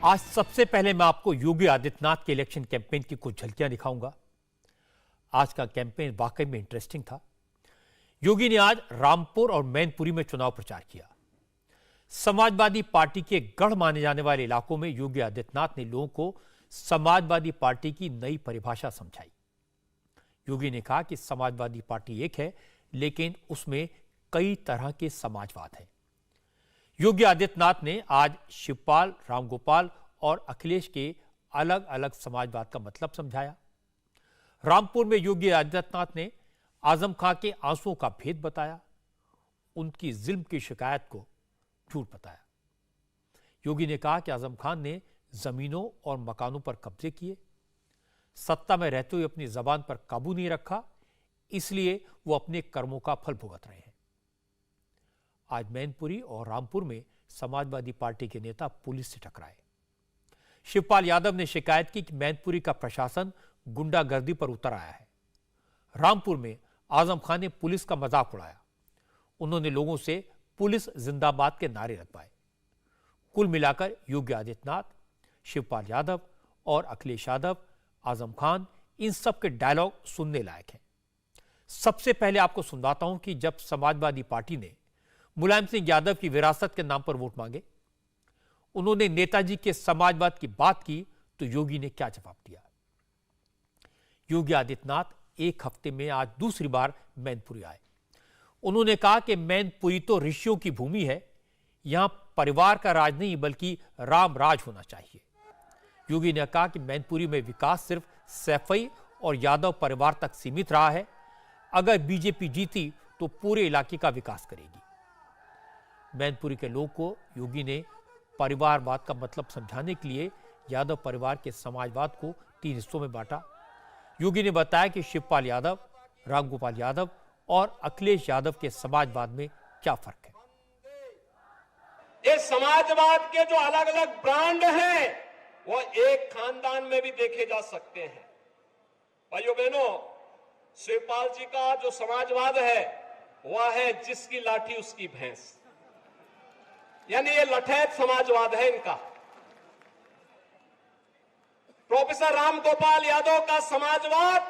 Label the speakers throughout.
Speaker 1: आज सबसे पहले मैं आपको योगी आदित्यनाथ के इलेक्शन कैंपेन की कुछ झलकियां दिखाऊंगा। आज का कैंपेन वाकई में इंटरेस्टिंग था। योगी ने आज रामपुर और मैनपुरी में चुनाव प्रचार किया। समाजवादी पार्टी के गढ़ माने जाने वाले इलाकों में योगी आदित्यनाथ ने लोगों को समाजवादी पार्टी की नई परिभाषा समझाई। योगी ने कहा कि समाजवादी पार्टी एक है, लेकिन उसमें कई तरह के समाजवाद हैं। योगी आदित्यनाथ ने आज शिवपाल, रामगोपाल और अखिलेश के अलग अलग समाजवाद का मतलब समझाया। रामपुर में योगी आदित्यनाथ ने आजम खां के आंसुओं का भेद बताया, उनकी जुल्म की शिकायत को झूठ बताया। योगी ने कहा कि आजम खान ने जमीनों और मकानों पर कब्जे किए, सत्ता में रहते हुए अपनी जबान पर काबू नहीं रखा, इसलिए वो अपने कर्मों का फल भुगत रहे हैं। आज मैनपुरी और रामपुर में समाजवादी पार्टी के नेता पुलिस से टकराए। शिवपाल यादव ने शिकायत की कि मैनपुरी का प्रशासन गुंडागर्दी पर उतर आया है। रामपुर में आजम खान ने पुलिस का मजाक उड़ाया। उन्होंने लोगों से पुलिस जिंदाबाद के नारे लगवाए। कुल मिलाकर योगी आदित्यनाथ, शिवपाल यादव और अखिलेश यादव, आजम खान, इन सब के डायलॉग सुनने लायक हैं। सबसे पहले आपको सुनवाता हूं कि जब समाजवादी पार्टी ने मुलायम सिंह यादव की विरासत के नाम पर वोट मांगे, उन्होंने नेताजी के समाजवाद की बात की, तो योगी ने क्या जवाब दिया। योगी आदित्यनाथ एक हफ्ते में आज दूसरी बार मैनपुरी आए। उन्होंने कहा कि मैनपुरी तो ऋषियों की भूमि है, यहां परिवार का राज नहीं बल्कि राम राज होना चाहिए। योगी ने कहा कि मैनपुरी में विकास सिर्फ सैफई और यादव परिवार तक सीमित रहा है। अगर बीजेपी जीती तो पूरे इलाके का विकास करेगी। मैनपुरी के लोगों को योगी ने परिवारवाद का मतलब समझाने के लिए यादव परिवार के समाजवाद को 3 हिस्सों में बांटा। योगी ने बताया कि शिवपाल यादव, रामगोपाल यादव और अखिलेश यादव के समाजवाद में क्या फर्क है।
Speaker 2: ये समाजवाद के जो अलग अलग ब्रांड हैं, वो एक खानदान में भी देखे जा सकते हैं। भाइयों बहनों, शिवपाल जी का जो समाजवाद है वह है जिसकी लाठी उसकी भैंस, यानी ये लठैत समाजवाद है इनका। प्रोफेसर रामगोपाल यादव का समाजवाद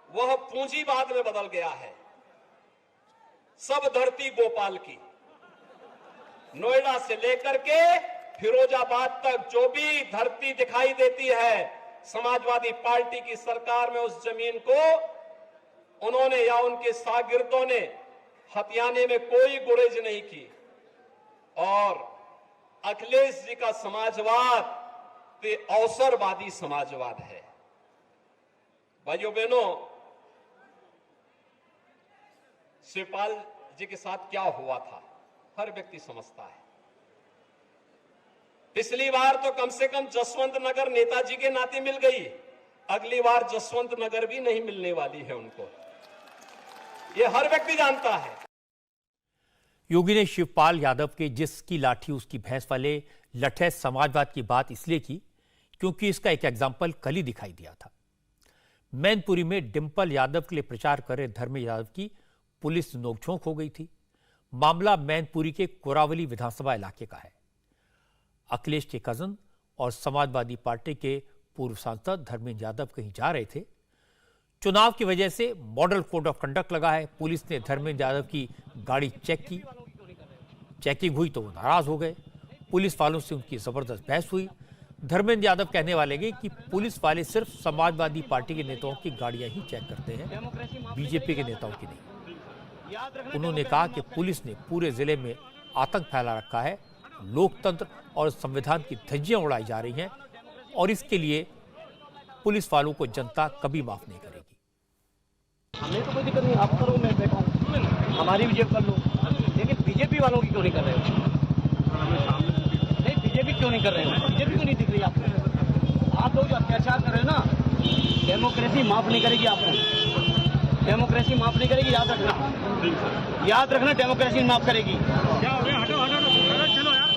Speaker 2: वह पूंजीवाद में बदल गया है। सब धरती गोपाल की, नोएडा से लेकर के फिरोजाबाद तक जो भी धरती दिखाई देती है, समाजवादी पार्टी की सरकार में उस जमीन को उन्होंने या उनके शागिर्दों ने हथियाने में कोई गुरेज नहीं की। और अखिलेश जी का समाजवाद तो अवसरवादी समाजवाद है। भाइयों बहनों, शिवपाल जी के साथ क्या हुआ था हर व्यक्ति समझता है। पिछली बार तो कम से कम जसवंत नगर नेताजी के नाते मिल गई, अगली बार जसवंत नगर भी नहीं मिलने वाली है उनको, ये हर व्यक्ति जानता है।
Speaker 1: योगी ने शिवपाल यादव के जिसकी लाठी उसकी भैंस वाले लठैत समाजवाद की बात इसलिए की क्योंकि इसका एक एग्जाम्पल कल ही दिखाई दिया था। मैनपुरी में डिंपल यादव के लिए प्रचार कर रहे धर्मेंद्र यादव की पुलिस नोकझोंक हो गई थी। मामला मैनपुरी के कोरावली विधानसभा इलाके का है। अखिलेश के कजन और समाजवादी पार्टी के पूर्व सांसद धर्मेंद्र यादव कहीं जा रहे थे। चुनाव की वजह से मॉडल कोड ऑफ कंडक्ट लगा है। पुलिस ने धर्मेंद्र यादव की गाड़ी चेक की। चेकिंग हुई तो वो नाराज हो गए। पुलिस वालों से उनकी जबरदस्त बहस हुई। धर्मेंद्र यादव कहने वाले कि पुलिस वाले सिर्फ समाजवादी पार्टी के नेताओं की गाड़ियां ही चेक करते हैं, बीजेपी के नेताओं की नहीं। उन्होंने कहा कि पुलिस ने पूरे जिले में आतंक फैला रखा है। लोकतंत्र और संविधान की धज्जियां उड़ाई जा रही हैं और इसके लिए पुलिस वालों को जनता कभी माफ नहीं करेगी।
Speaker 3: हमें तो कोई दिक्कत नहीं, आप करो, मैं बैठा हूँ, हमारी भी जेब कर लो, लेकिन बीजेपी वालों की क्यों नहीं कर रहे हो? नहीं, बीजेपी क्यों नहीं कर रहे हो? बीजेपी क्यों नहीं दिख रही आपको? आप लोग जो अत्याचार कर रहे हो ना, डेमोक्रेसी माफ नहीं करेगी आपको। डेमोक्रेसी माफ नहीं करेगी, याद रखना। याद रखना, डेमोक्रेसी माफ करेगी। क्या हो गया? हटो हटो चलो यार,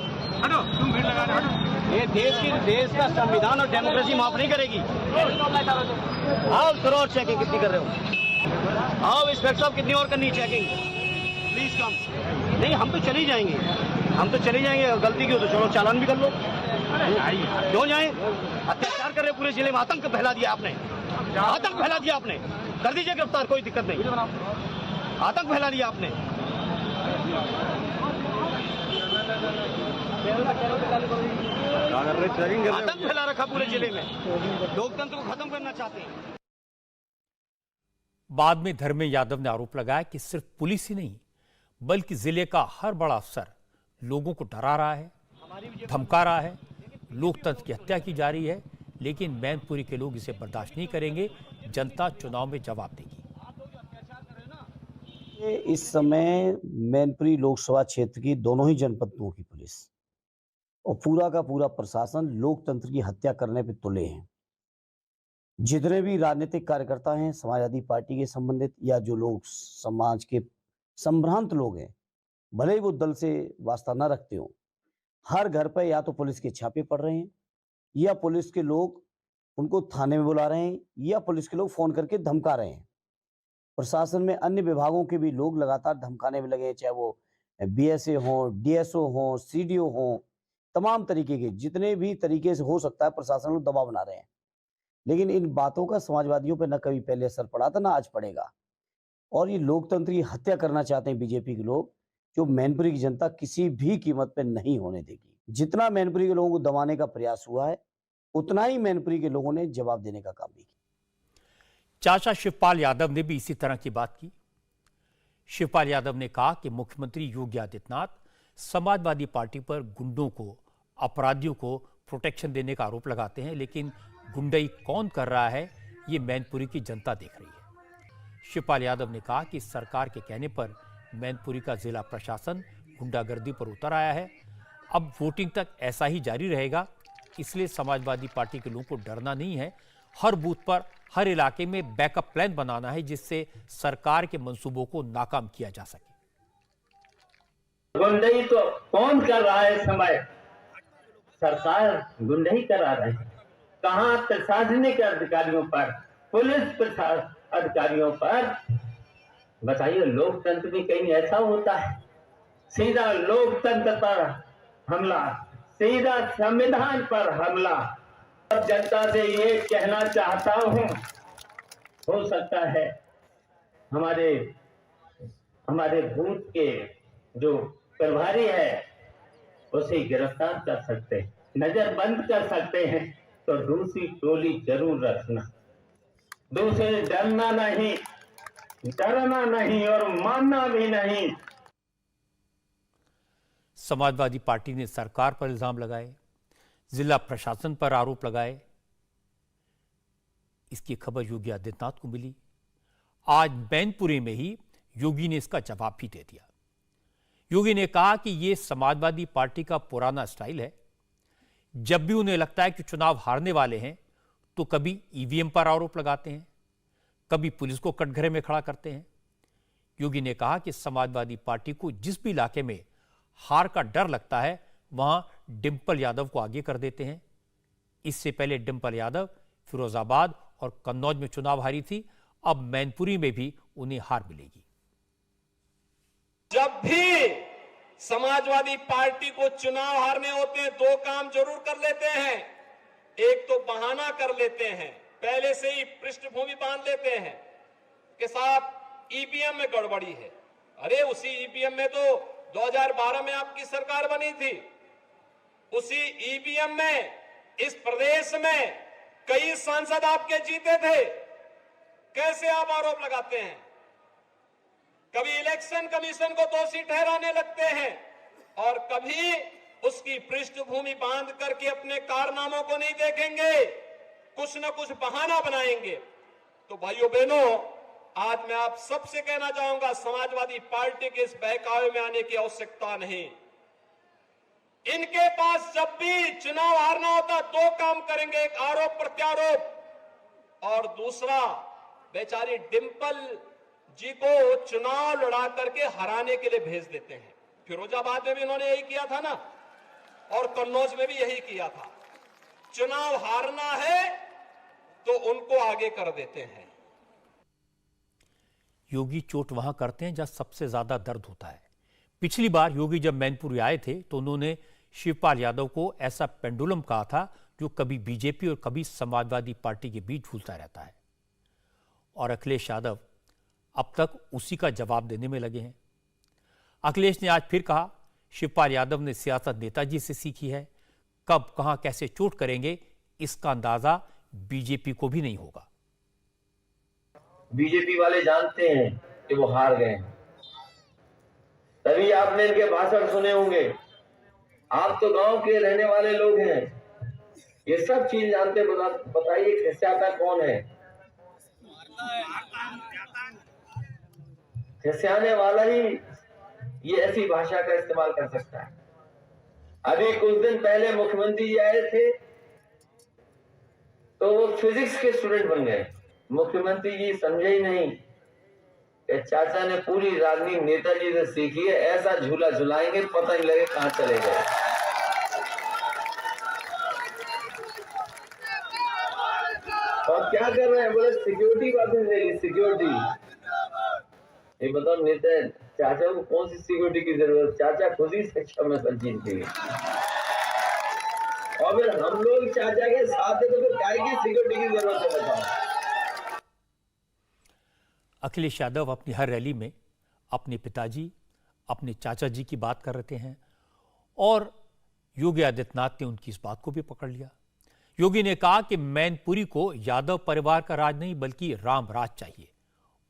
Speaker 3: हटो, तुम भीड़ लगा रहे हो। ये देश का संविधान और डेमोक्रेसी माफ नहीं करेगी। आओ करो और चेकिंग कितनी कर रहे हो? आओ इंस्पेक्टर साहब, कितनी और करनी चेकिंग? Please come. नहीं, हम तो चले जाएंगे, गलती की हो तो चलो चालान भी कर लो। क्यों जाए? अत्याचार कर रहे पूरे जिले में, आतंक फैला दिया आपने, आतंक फैला दिया आपने। कर दीजिए गिरफ्तार, कोई दिक्कत नहीं, आतंक फैला दिया आपने। आतंक फैला रखा पूरे जिले में, लोकतंत्र को खत्म करना चाहते हैं।
Speaker 1: बाद में धर्मेंद्र यादव ने आरोप लगाया कि सिर्फ पुलिस ही नहीं बल्कि जिले का हर बड़ा अफसर लोगों को डरा रहा है, धमका रहा है, लोकतंत्र की हत्या की जा रही है, लेकिन मैनपुरी के लोग इसे बर्दाश्त नहीं करेंगे, जनता चुनाव में जवाब देगी।
Speaker 4: इस समय मैनपुरी लोकसभा क्षेत्र की दोनों ही जनपदों की पुलिस और पूरा का पूरा प्रशासन लोकतंत्र की हत्या करने पे तुले हैं। जितने भी राजनीतिक कार्यकर्ता हैं, समाजवादी पार्टी के संबंधित या जो लोग समाज के संभ्रांत लोग हैं, भले ही वो दल से वास्ता न रखते हो, हर घर पर या तो पुलिस के छापे पड़ रहे हैं या पुलिस के लोग उनको थाने में बुला रहे हैं या पुलिस के लोग फोन करके धमका रहे हैं। प्रशासन में अन्य विभागों के भी लोग लगातार धमकाने में लगे हैं, चाहे वो बीएसए हो, डीएसओ हो, सीडीओ हो, तमाम तरीके के जितने भी तरीके से हो सकता है प्रशासन लोग दबाव बना रहे हैं। लेकिन इन बातों का समाजवादियों पर न कभी पहले असर पड़ा था, ना आज पड़ेगा। और ये लोकतंत्र की हत्या करना चाहते हैं बीजेपी के लोग, जो मैनपुरी की जनता किसी भी कीमत पर नहीं होने देगी। जितना मैनपुरी के लोगों को दबाने का प्रयास हुआ है, उतना ही मैनपुरी के लोगों ने जवाब देने का काम भी किया।
Speaker 1: चाचा शिवपाल यादव ने भी इसी तरह की बात की। शिवपाल यादव ने कहा कि मुख्यमंत्री योगी आदित्यनाथ समाजवादी पार्टी पर गुंडों को, अपराधियों को प्रोटेक्शन देने का आरोप लगाते हैं, लेकिन गुंडई कौन कर रहा है ये मैनपुरी की जनता देख रही है। शिवपाल यादव ने कहा कि सरकार के कहने पर मैनपुरी का जिला प्रशासन गुंडागर्दी पर उतर आया है। अब वोटिंग तक ऐसा ही जारी रहेगा, इसलिए समाजवादी पार्टी के लोगों को डरना नहीं है। हर बूथ पर, हर इलाके में बैकअप प्लान बनाना है जिससे सरकार के मंसूबों को नाकाम किया जा सके।
Speaker 5: गुंडई तो कौन कर रहा है? समय सरकार गुंडई करा रही है। कहां? प्रशासनिक अधिकारियों पर, पुलिस अधिकारियों पर। बताइए, लोकतंत्र भी कहीं ऐसा होता है? सीधा लोकतंत्र पर हमला, सीधा संविधान पर हमला। जनता से ये कहना चाहता हूं, हो सकता है हमारे बूथ के जो प्रभारी है उसे गिरफ्तार कर सकते हैं, नजरबंद कर सकते हैं, तो दूसरी टोली जरूर रखना। दूसरे डरना नहीं, डरना नहीं और मानना भी नहीं।
Speaker 1: समाजवादी पार्टी ने सरकार पर इल्जाम लगाए, जिला प्रशासन पर आरोप लगाए। इसकी खबर योगी आदित्यनाथ को मिली। आज मैनपुरी में ही योगी ने इसका जवाब भी दे दिया। योगी ने कहा कि यह समाजवादी पार्टी का पुराना स्टाइल है। जब भी उन्हें लगता है कि चुनाव हारने वाले हैं तो कभी ईवीएम पर आरोप लगाते हैं, कभी पुलिस को कटघरे में खड़ा करते हैं। योगी ने कहा कि समाजवादी पार्टी को जिस भी इलाके में हार का डर लगता है वहां डिंपल यादव को आगे कर देते हैं। इससे पहले डिंपल यादव फिरोजाबाद और कन्नौज में चुनाव हारी थी, अब मैनपुरी में भी उन्हें हार मिलेगी।
Speaker 2: जब भी समाजवादी पार्टी को चुनाव हारने होते हैं, दो काम जरूर कर लेते हैं। एक तो बहाना कर लेते हैं, पहले से ही पृष्ठभूमि बांध लेते हैं कि साहब ईवीएम में गड़बड़ी है। अरे उसी ईवीएम में तो 2012 में आपकी सरकार बनी थी। उसी ईवीएम में इस प्रदेश में कई सांसद आपके जीते थे। कैसे आप आरोप लगाते हैं? कभी इलेक्शन कमीशन को दोषी ठहराने लगते हैं और कभी उसकी पृष्ठभूमि बांध करके अपने कारनामों को नहीं देखेंगे, कुछ न कुछ बहाना बनाएंगे। तो भाइयों बहनों, आज मैं आप सबसे कहना चाहूंगा, समाजवादी पार्टी के इस बहकावे में आने की आवश्यकता नहीं। इनके पास जब भी चुनाव हारना होता दो काम करेंगे, एक आरोप प्रत्यारोप और दूसरा बेचारी डिंपल जी को चुनाव लड़ा करके हराने के लिए भेज देते हैं। फिरोजाबाद में भी इन्होंने यही किया था ना, और कन्नौज में भी यही किया था। चुनाव हारना है तो उनको आगे कर देते हैं।
Speaker 1: योगी चोट वहां करते हैं जहां सबसे ज्यादा दर्द होता है। पिछली बार योगी जब मैनपुरी आए थे तो उन्होंने शिवपाल यादव को ऐसा पेंडुलम कहा था जो कभी बीजेपी और कभी समाजवादी पार्टी के बीच झूलता रहता है। और अखिलेश यादव अब तक उसी का जवाब देने में लगे हैं। अखिलेश ने आज फिर कहा, शिवपाल यादव ने सियासत नेताजी से सीखी है, कब कहां कैसे चोट करेंगे इसका अंदाजा बीजेपी को भी नहीं होगा।
Speaker 5: बीजेपी वाले जानते हैं कि वो हार गए हैं, तभी आपने इनके भाषण सुने होंगे। आप तो गांव के रहने वाले लोग हैं, ये सब चीज जानते। बताइए खिस्साता कौन है? खिस्साने वाला ही ये ऐसी भाषा का इस्तेमाल कर सकता है। अभी कुछ दिन पहले मुख्यमंत्री जी आए थे तो वो फिजिक्स के स्टूडेंट बन गए। मुख्यमंत्री जी समझे ही नहीं कि चाचा ने पूरी राजनीति नेताजी से सीखी है, ऐसा झूला झुलाएंगे पता नहीं लगे कहां चले गए। और क्या कर रहे हैं? बोले सिक्योरिटी वापस लेगी, सिक्योरिटी। ये बताओ नेता चाचा को कौन सी सिक्योरिटी की जरूरत? चाचा खुद ही शिक्षा में संजीव थी। और फिर हम लोग चाचा के साथ है तो फिर काय की सिक्योरिटी की जरूरत है? बताओ।
Speaker 1: अखिलेश यादव अपनी हर रैली में अपने पिताजी, अपने चाचा जी की बात कर रहे हैं और योगी आदित्यनाथ ने उनकी इस बात को भी पकड़ लिया। योगी ने कहा कि मैनपुरी को यादव परिवार का राज नहीं बल्कि राम राज चाहिए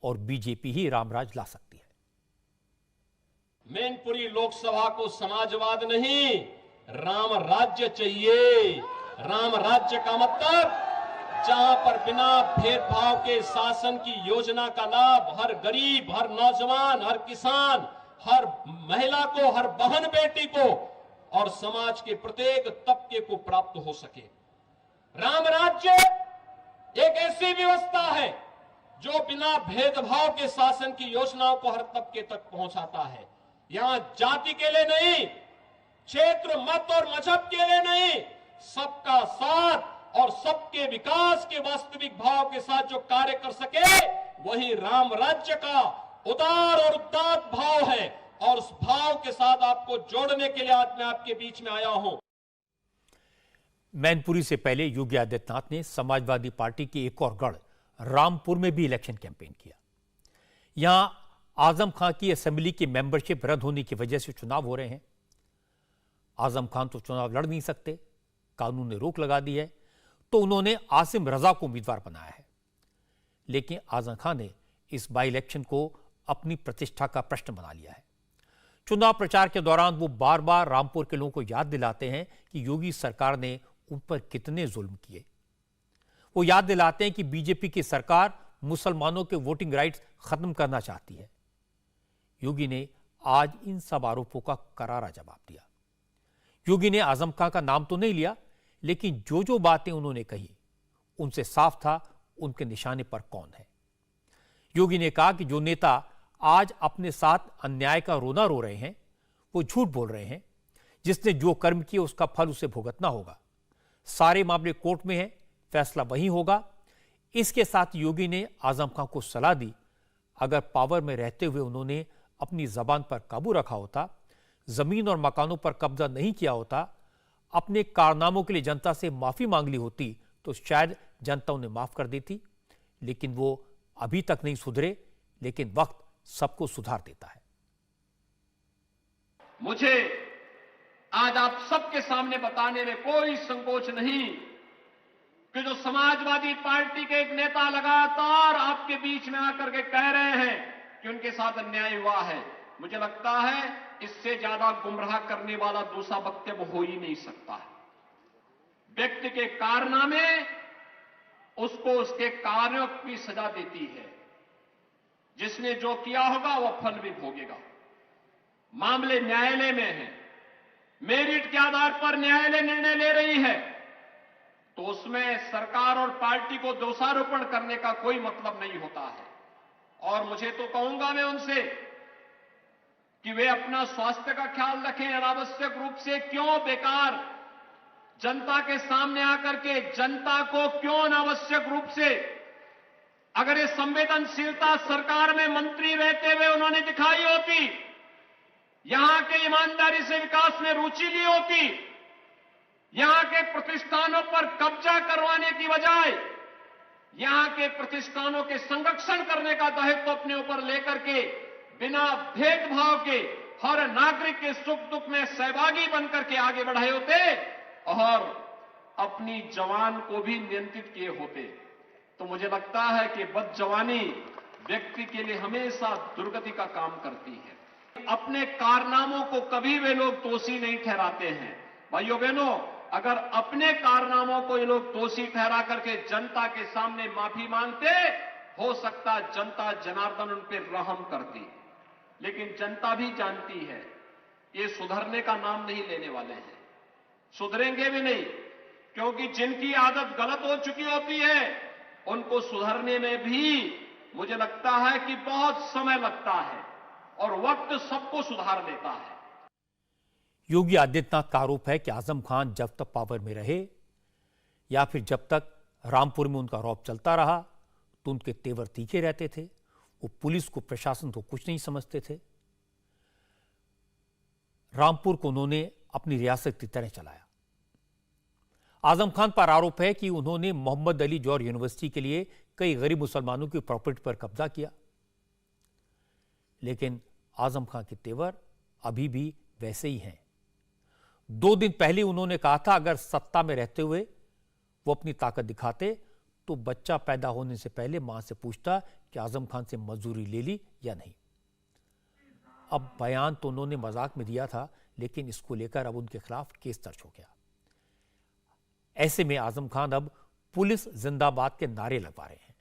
Speaker 1: और बीजेपी ही रामराज ला सकती है।
Speaker 2: मैनपुरी लोकसभा को समाजवाद नहीं, राम राज्य चाहिए। राम राज्य का मतलब जहां पर बिना भेदभाव के शासन की योजना का लाभ हर गरीब, हर नौजवान, हर किसान, हर महिला को, हर बहन बेटी को और समाज के प्रत्येक तबके को प्राप्त हो सके। राम राज्य एक ऐसी व्यवस्था है जो बिना भेदभाव के शासन की योजनाओं को हर तबके तक पहुंचाता है। यहां जाति के लिए नहीं, क्षेत्र, मत और मजहब के लिए नहीं, सबका साथ और सबके विकास के वास्तविक भाव के साथ जो कार्य कर सके वही राम राज्य का उदार और उदात्त भाव है। और उस भाव के साथ आपको जोड़ने के लिए आज मैं आपके बीच में आया हूं।
Speaker 1: मैनपुरी से पहले योगी आदित्यनाथ ने समाजवादी पार्टी के एक और गढ़ रामपुर में भी इलेक्शन कैंपेन किया। यहां आजम खान की असेंबली की मेंबरशिप रद्द होने की वजह से चुनाव हो रहे हैं। आजम खान तो चुनाव लड़ नहीं सकते, कानून ने रोक लगा दी है, तो उन्होंने आसिम रजा को उम्मीदवार बनाया है। लेकिन आजम खान ने इस बाई इलेक्शन को अपनी प्रतिष्ठा का प्रश्न बना लिया है। चुनाव प्रचार के दौरान वो बार बार रामपुर के लोगों को याद दिलाते हैं कि योगी सरकार ने उन पर कितने जुल्म किए। वो याद दिलाते हैं कि बीजेपी की सरकार मुसलमानों के वोटिंग राइट्स खत्म करना चाहती है। योगी ने आज इन सब आरोपों का करारा जवाब दिया। योगी ने आजम खान का नाम तो नहीं लिया, लेकिन जो जो बातें उन्होंने कही उनसे साफ था उनके निशाने पर कौन है। योगी ने कहा कि जो नेता आज अपने साथ अन्याय का रोना रो रहे हैं वो झूठ बोल रहे हैं। जिसने जो कर्म किए उसका फल उसे भुगतना होगा। सारे मामले कोर्ट में हैं, फैसला वहीं होगा। इसके साथ योगी ने आजम खान को सलाह दी, अगर पावर में रहते हुए उन्होंने अपनी जबान पर काबू रखा होता, जमीन और मकानों पर कब्जा नहीं किया होता, अपने कारनामों के लिए जनता से माफी मांग ली होती तो शायद जनता उन्हें माफ कर देती। लेकिन वो अभी तक नहीं सुधरे, लेकिन वक्त सबको सुधार देता है।
Speaker 2: मुझे आज आप सबके सामने बताने में कोई संकोच नहीं कि जो समाजवादी पार्टी के एक नेता लगातार आपके बीच में आकर के कह रहे हैं कि उनके साथ अन्याय हुआ है, मुझे लगता है इससे ज्यादा गुमराह करने वाला दूसरा वक्तव्य हो ही नहीं सकता है। व्यक्ति के कारनामे उसको उसके कार्यों की सजा देती है। जिसने जो किया होगा वह फल भी भोगेगा। मामले न्यायालय में है, मेरिट के आधार पर न्यायालय निर्णय ले रही है, तो उसमें सरकार और पार्टी को दोषारोपण करने का कोई मतलब नहीं होता है। और मुझे तो कहूंगा मैं उनसे कि वे अपना स्वास्थ्य का ख्याल रखें। अनावश्यक रूप से क्यों बेकार जनता के सामने आकर के जनता को क्यों अनावश्यक रूप से, अगर ये संवेदनशीलता सरकार में मंत्री रहते हुए उन्होंने दिखाई होती यहां के ईमानदारी से विकास में रुचि ली होती, यहां के प्रतिष्ठानों पर कब्जा करवाने की बजाय यहां के प्रतिष्ठानों के संरक्षण करने का दायित्व अपने ऊपर लेकर के बिना भेदभाव के हर नागरिक के सुख दुख में सहभागी बनकर के आगे बढ़ाए होते और अपनी जवान को भी नियंत्रित किए होते, तो मुझे लगता है कि बदजवानी व्यक्ति के लिए हमेशा दुर्गति का काम करती है। अपने कारनामों को कभी वे लोग दोषी नहीं ठहराते हैं। भाइयों बहनों, अगर अपने कारनामों को ये लोग दोषी ठहरा करके जनता के सामने माफी मांगते, हो सकता जनता जनार्दन उन पर रहम करती, लेकिन जनता भी जानती है ये सुधरने का नाम नहीं लेने वाले हैं, सुधरेंगे भी नहीं, क्योंकि जिनकी आदत गलत हो चुकी होती है उनको सुधरने में भी मुझे लगता है कि बहुत समय लगता है और वक्त सबको सुधार देता है।
Speaker 1: योगी आदित्यनाथ का आरोप है कि आजम खान जब तक पावर में रहे या फिर जब तक रामपुर में उनका रौब चलता रहा तो उनके तेवर तीखे रहते थे, वो पुलिस को प्रशासन को कुछ नहीं समझते थे। रामपुर को उन्होंने अपनी रियासत की तरह चलाया। आजम खान पर आरोप है कि उन्होंने मोहम्मद अली जौहर यूनिवर्सिटी के लिए कई गरीब मुसलमानों की प्रॉपर्टी पर कब्जा किया, लेकिन आजम खान के तेवर अभी भी वैसे ही हैं। 2 दिन पहले उन्होंने कहा था अगर सत्ता में रहते हुए वो अपनी ताकत दिखाते तो बच्चा पैदा होने से पहले मां से पूछता कि आजम खान से मजदूरी ले ली या नहीं। अब बयान तो उन्होंने मजाक में दिया था, लेकिन इसको लेकर अब उनके खिलाफ केस दर्ज हो गया। ऐसे में आजम खान अब पुलिस जिंदाबाद के नारे लगवा रहे हैं।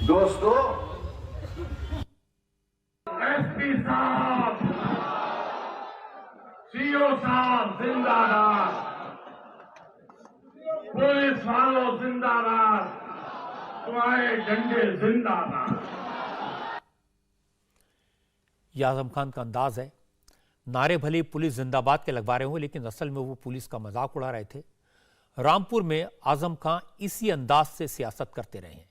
Speaker 6: दोस्तों, एसपी साहब, सीओ साहब जिंदाबाद, पुलिस वालों जिंदाबाद, तुम्हारे झंडे जिंदाबाद।
Speaker 1: यह आजम खान का अंदाज है। नारे भले पुलिस जिंदाबाद के लगवा रहे हो, लेकिन असल में वो पुलिस का मजाक उड़ा रहे थे। रामपुर में आजम खान इसी अंदाज से सियासत करते रहे हैं,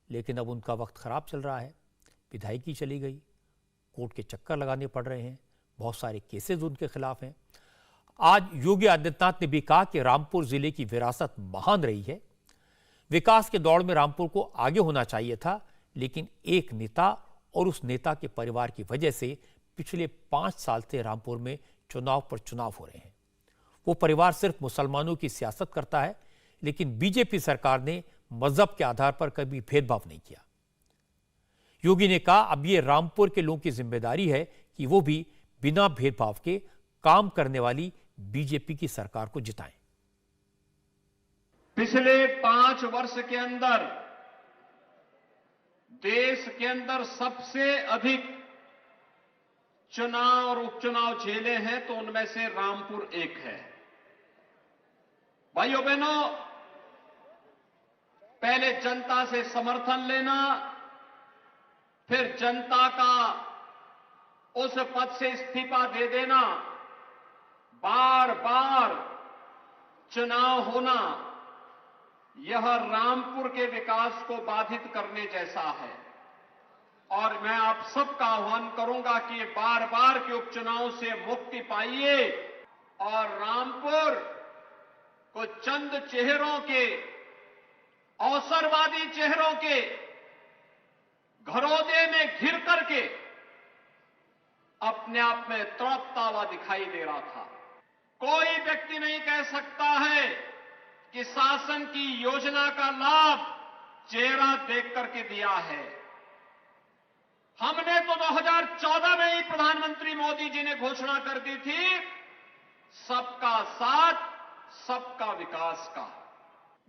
Speaker 1: लेकिन अब उनका वक्त खराब चल रहा है। विधायकी चली गई, कोर्ट के चक्कर लगाने पड़ रहे हैं, बहुत सारे केसेस उनके खिलाफ हैं। आज योगी आदित्यनाथ ने भी कहा कि रामपुर जिले की विरासत महान रही है, विकास के दौड़ में रामपुर को आगे होना चाहिए था, लेकिन एक नेता और उस नेता के परिवार की वजह से पिछले 5 साल से रामपुर में चुनाव पर चुनाव हो रहे हैं। वो परिवार सिर्फ मुसलमानों की सियासत करता है, लेकिन बीजेपी सरकार ने मजहब के आधार पर कभी भेदभाव नहीं किया। योगी ने कहा अब ये रामपुर के लोगों की जिम्मेदारी है कि वो भी बिना भेदभाव के काम करने वाली बीजेपी की सरकार को जिताएं।
Speaker 2: पिछले 5 वर्ष के अंदर देश के अंदर सबसे अधिक चुनाव और उपचुनाव झेले हैं, तो उनमें से रामपुर एक है। भाइयों बहनों, पहले जनता से समर्थन लेना, फिर जनता का उस पद से इस्तीफा दे देना, बार बार चुनाव होना, यह रामपुर के विकास को बाधित करने जैसा है। और मैं आप सबका आह्वान करूंगा कि ये बार बार के उपचुनाव से मुक्ति पाइए और रामपुर को चंद चेहरों के, अवसरवादी चेहरों के घरौदे में घिर करके अपने आप में तड़पता हुआ दिखाई दे रहा था। कोई व्यक्ति नहीं कह सकता है कि शासन की योजना का लाभ चेहरा देख करके दिया है। हमने तो 2014 में ही प्रधानमंत्री मोदी जी ने घोषणा कर दी थी, सबका साथ सबका विकास का।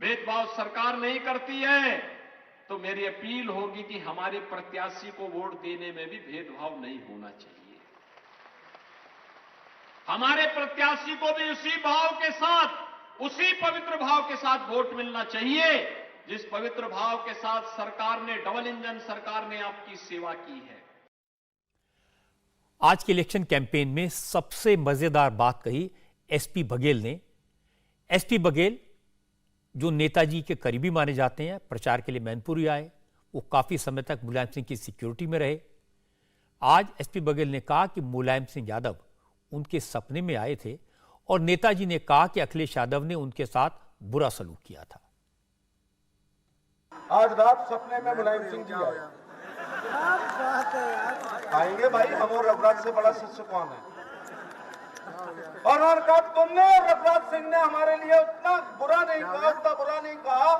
Speaker 2: भेदभाव सरकार नहीं करती है, तो मेरी अपील होगी कि हमारे प्रत्याशी को वोट देने में भी भेदभाव नहीं होना चाहिए। हमारे प्रत्याशी को भी उसी भाव के साथ, उसी पवित्र भाव के साथ वोट मिलना चाहिए जिस पवित्र भाव के साथ सरकार ने, डबल इंजन सरकार ने आपकी सेवा की है।
Speaker 1: आज के इलेक्शन कैंपेन में सबसे मजेदार बात कही एसपी बघेल ने। एसपी बघेल जो नेताजी के करीबी माने जाते हैं, प्रचार के लिए मैनपुरी आए, वो काफी समय तक मुलायम सिंह की सिक्योरिटी में रहे। आज एसपी बघेल ने कहा कि मुलायम सिंह यादव उनके सपने में आए थे और नेताजी ने कहा कि अखिलेश यादव ने उनके साथ बुरा सलूक किया था।
Speaker 7: आज रात सपने में मुलायम सिंह जी आए। आएंगे भाई, हम और रघुराज से बड़ा शिष्य कौन है? और कहा तुमने और रघुराज सिंह ने हमारे लिए उतना बुरा नहीं कहा, उतना बुरा नहीं कहा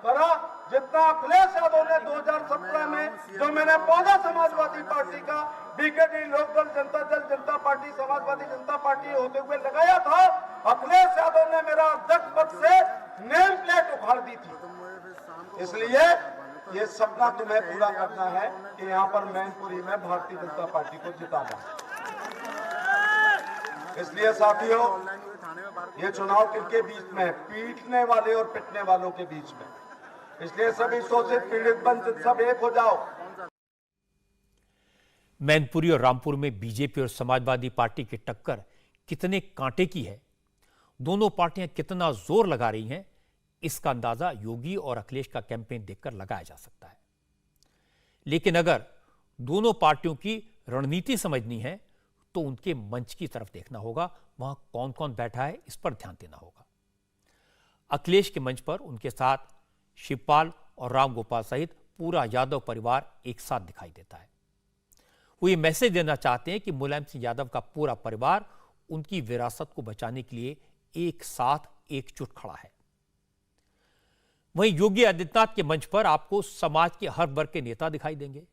Speaker 7: करा जितना अखिलेश यादव ने 2017 में जो मैंने पौधा समाजवादी पार्टी का बीकेडी लोकदल जनता दल जनता पार्टी समाजवादी जनता पार्टी होते हुए लगाया था, अखिलेश यादव ने मेरा अध्यक्ष पद से नेम प्लेट उखाड़ दी थी। इसलिए ये सपना तुम्हें पूरा करना है कि यहाँ पर मैनपुरी में भारतीय जनता पार्टी को जिताना। इसलिए साथियों, ये चुनाव किनके बीच में है? पीटने वाले और पिटने वालों के बीच में। इसलिए सभी शोषित पीड़ित वंचित सब एक हो जाओ।
Speaker 1: मैनपुरी और रामपुर में बीजेपी और समाजवादी पार्टी की टक्कर कितने कांटे की है, दोनों पार्टियां कितना जोर लगा रही हैं, इसका अंदाजा योगी और अखिलेश का कैंपेन देखकर लगाया जा सकता है। लेकिन अगर दोनों पार्टियों की रणनीति समझनी है तो उनके मंच की तरफ देखना होगा, वहां कौन कौन बैठा है इस पर ध्यान देना होगा। अखिलेश के मंच पर उनके साथ शिवपाल और रामगोपाल सहित पूरा यादव परिवार एक साथ दिखाई देता है। वो ये मैसेज देना चाहते हैं कि मुलायम सिंह यादव का पूरा परिवार उनकी विरासत को बचाने के लिए एक साथ एकजुट खड़ा है। वहीं योगी आदित्यनाथ के मंच पर आपको समाज के हर वर्ग के नेता दिखाई देंगे।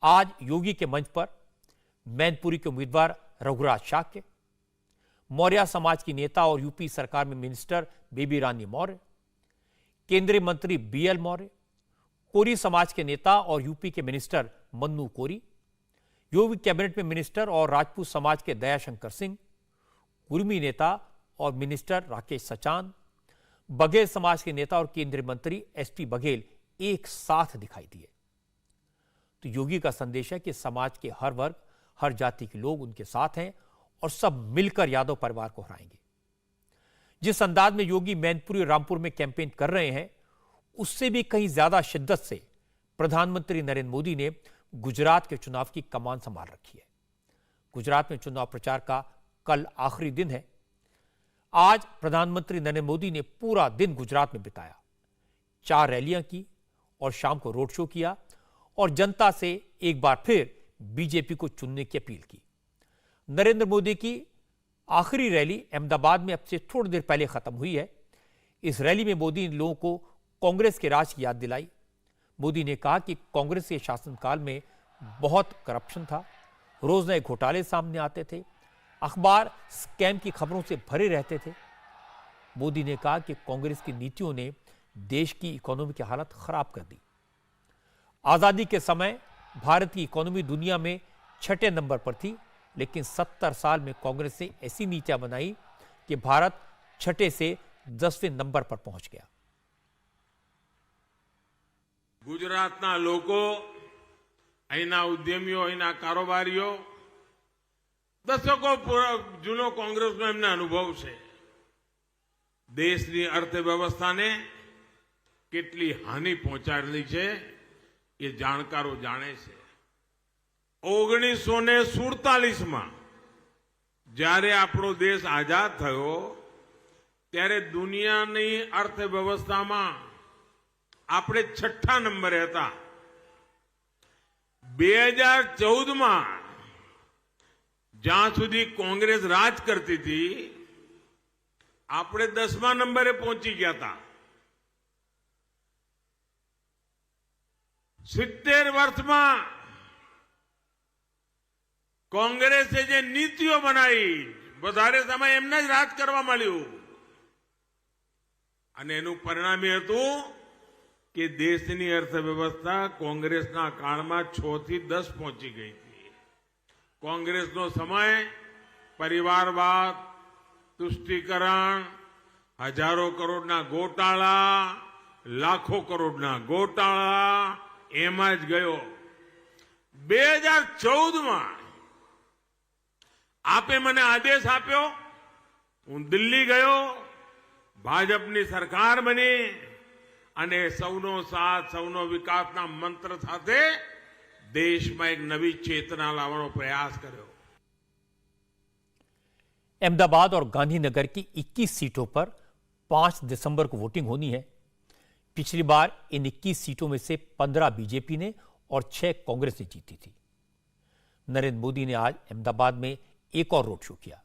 Speaker 1: आज योगी के मंच पर मैनपुरी के उम्मीदवार रघुराज शाक्य, मौर्य समाज की नेता और यूपी सरकार में मिनिस्टर बेबी रानी मौर्य, केंद्रीय मंत्री बीएल मौर्य, कोरी समाज के नेता और यूपी के मिनिस्टर मन्नू कोरी, योगी कैबिनेट में मिनिस्टर और राजपूत समाज के दयाशंकर सिंह, कुर्मी नेता और मिनिस्टर राकेश सचान, बघेल समाज के नेता और केंद्रीय मंत्री एसपी बघेल एक साथ दिखाई दिए। तो योगी का संदेश है कि समाज के हर वर्ग, हर जाति के लोग उनके साथ हैं और सब मिलकर यादव परिवार को हराएंगे। जिस अंदाज में योगी मैनपुरी और रामपुर में कैंपेन कर रहे हैं, उससे भी कहीं ज्यादा शिद्दत से प्रधानमंत्री नरेंद्र मोदी ने गुजरात के चुनाव की कमान संभाल रखी है। गुजरात में चुनाव प्रचार का कल आखिरी दिन है। आज प्रधानमंत्री नरेंद्र मोदी ने पूरा दिन गुजरात में बिताया, 4 रैलियां की और शाम को रोड शो किया और जनता से एक बार फिर बीजेपी को चुनने की अपील की। नरेंद्र मोदी की आखिरी रैली अहमदाबाद में अब से थोड़ी देर पहले खत्म हुई है। इस रैली में मोदी ने लोगों को कांग्रेस के राज की याद दिलाई। मोदी ने कहा कि कांग्रेस के शासनकाल में बहुत करप्शन था, रोज नए घोटाले सामने आते थे, अखबार स्कैम की खबरों से भरे रहते थे। मोदी ने कहा कि कांग्रेस की नीतियों ने देश की इकोनॉमी की हालत खराब कर दी। आजादी के समय भारत की इकोनॉमी दुनिया में 6ठे नंबर पर थी, लेकिन 70 साल में कांग्रेस ने ऐसी नीतियां बनाई कि भारत 6ठे से 10वें नंबर पर पहुंच गया।
Speaker 6: ગુજરાતના લોકો, અહીંના ઉદ્યમીઓ, અહીંના કારોબારીઓ દશકો જૂનો કોંગ્રેસનો એમને અનુભવ છે। દેશની અર્થવ્યવસ્થાને કેટલી હાનિ પહોંચાડેલી છે એ જાણકારો જાણે છે। 1947માં જ્યારે આપણો દેશ આઝાદ થયો ત્યારે દુનિયાની અર્થવ્યવસ્થામાં આપણે 6ઠા નંબરે હતા। 2014માં જ્યાં સુધી કોંગ્રેસ રાજ કરતી હતી આપણે 10મા નંબરે પહોંચી ગયા હતા। 70 વર્ષમાં કોંગ્રેસે જે નીતિઓ બનાવી, વધારે સમય એમને જ રાજ કરવા મળ્યું અને એનું પરિણામ એ હતું કે દેશની અર્થવ્યવસ્થા કોંગ્રેસના કાળમાં 6 થી 10 પહોંચી ગઈ હતી। કોંગ્રેસનો સમય પરિવારવાદ, તુષ્ટિકરણ, હજારો કરોડના ગોટાળા, લાખો કરોડના ગોટાળા એમાં જ ગયો। 2014માં આપે મને આદેશ આપ્યો, હું દિલ્હી ગયો, ભાજપની સરકાર બની અને સૌનો સાથ સૌનો વિકાસના મંત્ર સાથે દેશમાં એક નવી ચેતના લાવવાનો પ્રયાસ કર્યો.
Speaker 1: अहमदाबाद और गांधीनगर की 21 सीटों पर 5 दिसंबर को वोटिंग होनी है. पिछली बार इन 21 सीटों में से 15 बीजेपी ने और 6 कांग्रेस ने जीती थी. नरेंद्र मोदी ने आज अहमदाबाद में एक और रोड शो किया.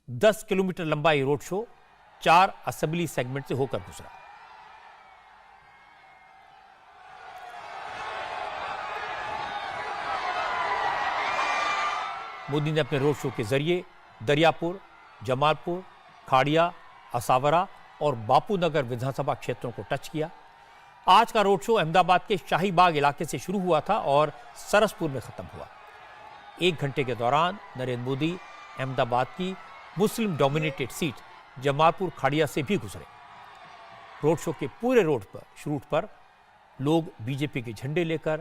Speaker 1: 10 किलोमीटर लंबा ये रोड शो 4 असेंबली सेगमेंट से होकर गुजरा. मोदी ने अपने रोड शो के जरिए दरियापुर, जमालपुर, खाड़िया, असावरा और बापूनगर विधानसभा क्षेत्रों को टच किया. आज का रोड शो अहमदाबाद के शाही बाग इलाके से शुरू हुआ था और सरसपुर में खत्म हुआ. 1 घंटे के दौरान नरेंद्र मोदी अहमदाबाद की Muslim dominated seat Jamalpur Khadia से भी गुजरे. रोड शो के पूरे रूट पर लोग बीजेपी के झंडे लेकर,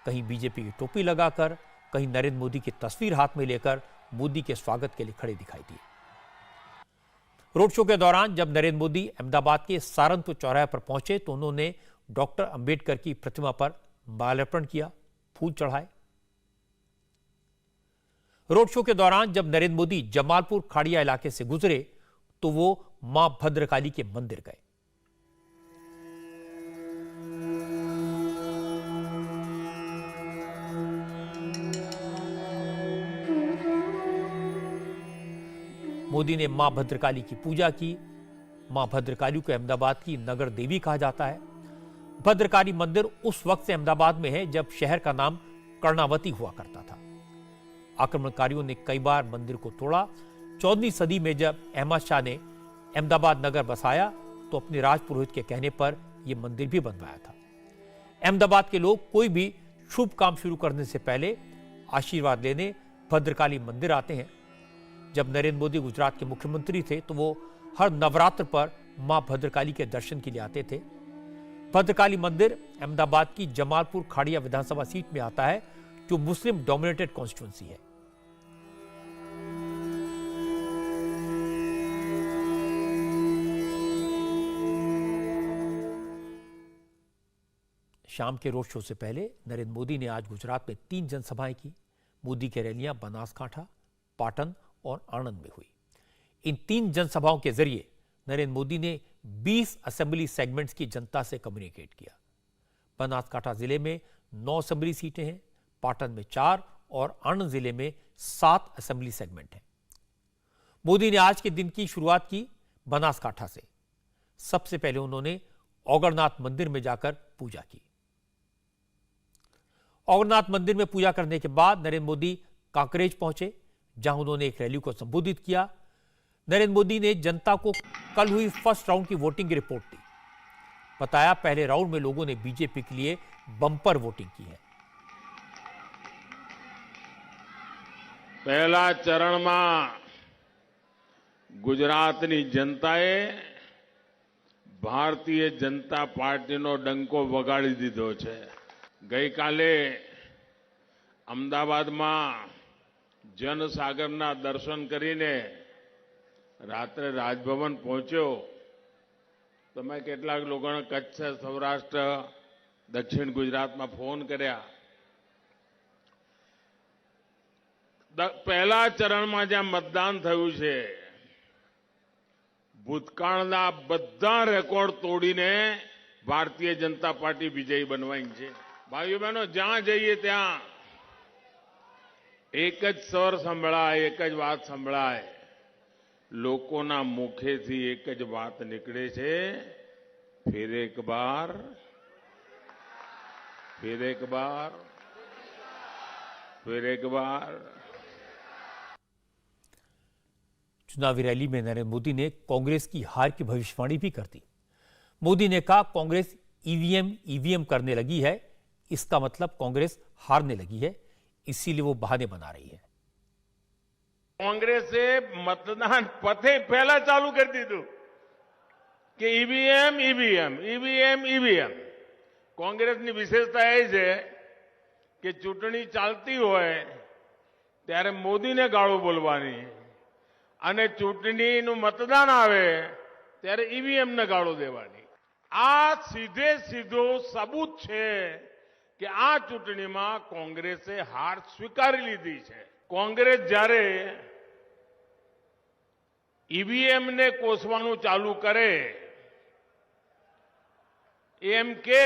Speaker 1: कहीं बीजेपी की टोपी लगाकर, कहीं नरेंद्र मोदी की तस्वीर हाथ में लेकर मोदी के स्वागत के लिए खड़े दिखाई दिए. रोड शो के दौरान जब नरेंद्र मोदी अहमदाबाद के सहारनपुर चौराहे पर पहुंचे तो उन्होंने डॉक्टर अंबेडकर की प्रतिमा पर माल्यार्पण किया, फूल चढ़ाए. रोड शो के दौरान जब नरेंद्र मोदी जमालपुर खाड़िया इलाके से गुजरे तो वो मां भद्रकाली के मंदिर गए. मोदी ने मां भद्रकाली की पूजा की. मां भद्रकाली को अहमदाबाद की नगर देवी कहा जाता है. भद्रकाली मंदिर उस वक्त से अहमदाबाद में है जब शहर का नाम कर्णावती हुआ करता था. आक्रमणकारियों ने कई बार मंदिर को तोड़ा. 14वीं सदी में जब अहमद शाह ने अहमदाबाद नगर बसाया तो अपने राजपुरोहित के कहने पर यह मंदिर भी बनवाया था. अहमदाबाद के लोग कोई भी शुभ काम शुरू करने से पहले आशीर्वाद लेने भद्रकाली मंदिर आते हैं. जब नरेंद्र मोदी गुजरात के मुख्यमंत्री थे तो वो हर नवरात्र पर मां भद्रकाली के दर्शन के लिए आते थे. भद्रकाली मंदिर अहमदाबाद की जमालपुर खाड़िया विधानसभा सीट में आता है जो मुस्लिम डोमिनेटेड कॉन्स्टिट्यूंसी है. शाम के रोड शो से पहले नरेंद्र मोदी ने आज गुजरात में 3 जनसभाएं की. मोदी की रैलियां बनासकांठा, पाटन और आणंद में हुई. इन 3 जनसभाओं के जरिए नरेंद्र मोदी ने 20 असेंबली सेगमेंट्स की जनता से कम्युनिकेट किया. बनासकांठा जिले में 9 असेंबली सीटें हैं, पाटन में 4 और आणंद जिले में 7 असेंबली सेगमेंट हैं. मोदी ने आज के दिन की शुरुआत की बनासकांठा से. सबसे पहले उन्होंने औगरनाथ मंदिर में जाकर पूजा की. औगरनाथ मंदिर में पूजा करने के बाद नरेंद्र मोदी कांकरेज पहुंचे जहां उन्होंने एक रैली को संबोधित किया. नरेंद्र मोदी ने जनता को कल हुई फर्स्ट राउंड की वोटिंग की रिपोर्ट दी. बताया पहले राउंड में लोगों ने बीजेपी के लिए बंपर वोटिंग की है.
Speaker 6: પહેલા ચરણમાં ગુજરાતની જનતાએ ભારતીય જનતા પાર્ટીનો ડંકો વગાડી દીધો છે. ગઈકાલે અમદાવાદમાં जनसागरना दर्शन करीने रात्रे राजभवन पहुंचो तो मैं કેટલાક લોકોને કચ્છ, સૌરાષ્ટ્ર, દક્ષિણ ગુજરાતમાં ફોન કર્યા. પહેલા ચરણમાં જ્યાં મતદાન થયું છે ભૂતકાળના બધા રેકોર્ડ તોડીને ભારતીય જનતા પાર્ટી વિજયી બનવાઈ છે. ભાઈઓ બહેનો, જ્યાં જઈએ ત્યાં एक ज स्वर संभळाय, एक ज बात संभळाय. लोकोना मुखेथी एक ज बात निकळे छे, फिर एक बार, फिर एक बार, फिर एक बार.
Speaker 1: चुनावी रैली में नरेंद्र मोदी ने कांग्रेस की हार की भविष्यवाणी भी कर दी. मोदी ने कहा कांग्रेस ईवीएम करने लगी है, इसका मतलब कांग्रेस हारने लगी है, इसीलिए वो बहाने बना रही है.
Speaker 6: कांग्रेस से मतदान पथे पहला चालू कर दीधું કે ईवीएम ईवीएम ईवीएम ईवीएम. कांग्रेसની વિશેષતા એ છે કે ચૂંટણી ચાલતી હોય ત્યારે મોદીને ગાળો બોલવાની અને ચૂંટણીનું મતદાન આવે ત્યારે ઈવીએમને ગાળો દેવાની. આ સીધે સીધો સબૂત છે કે આ ચૂંટણીમાં કોંગ્રેસે હાર સ્વીકારી લીધી છે. કોંગ્રેસ જ્યારે ઈવીએમ ને કોસવાનું ચાલુ કરે, એમ કે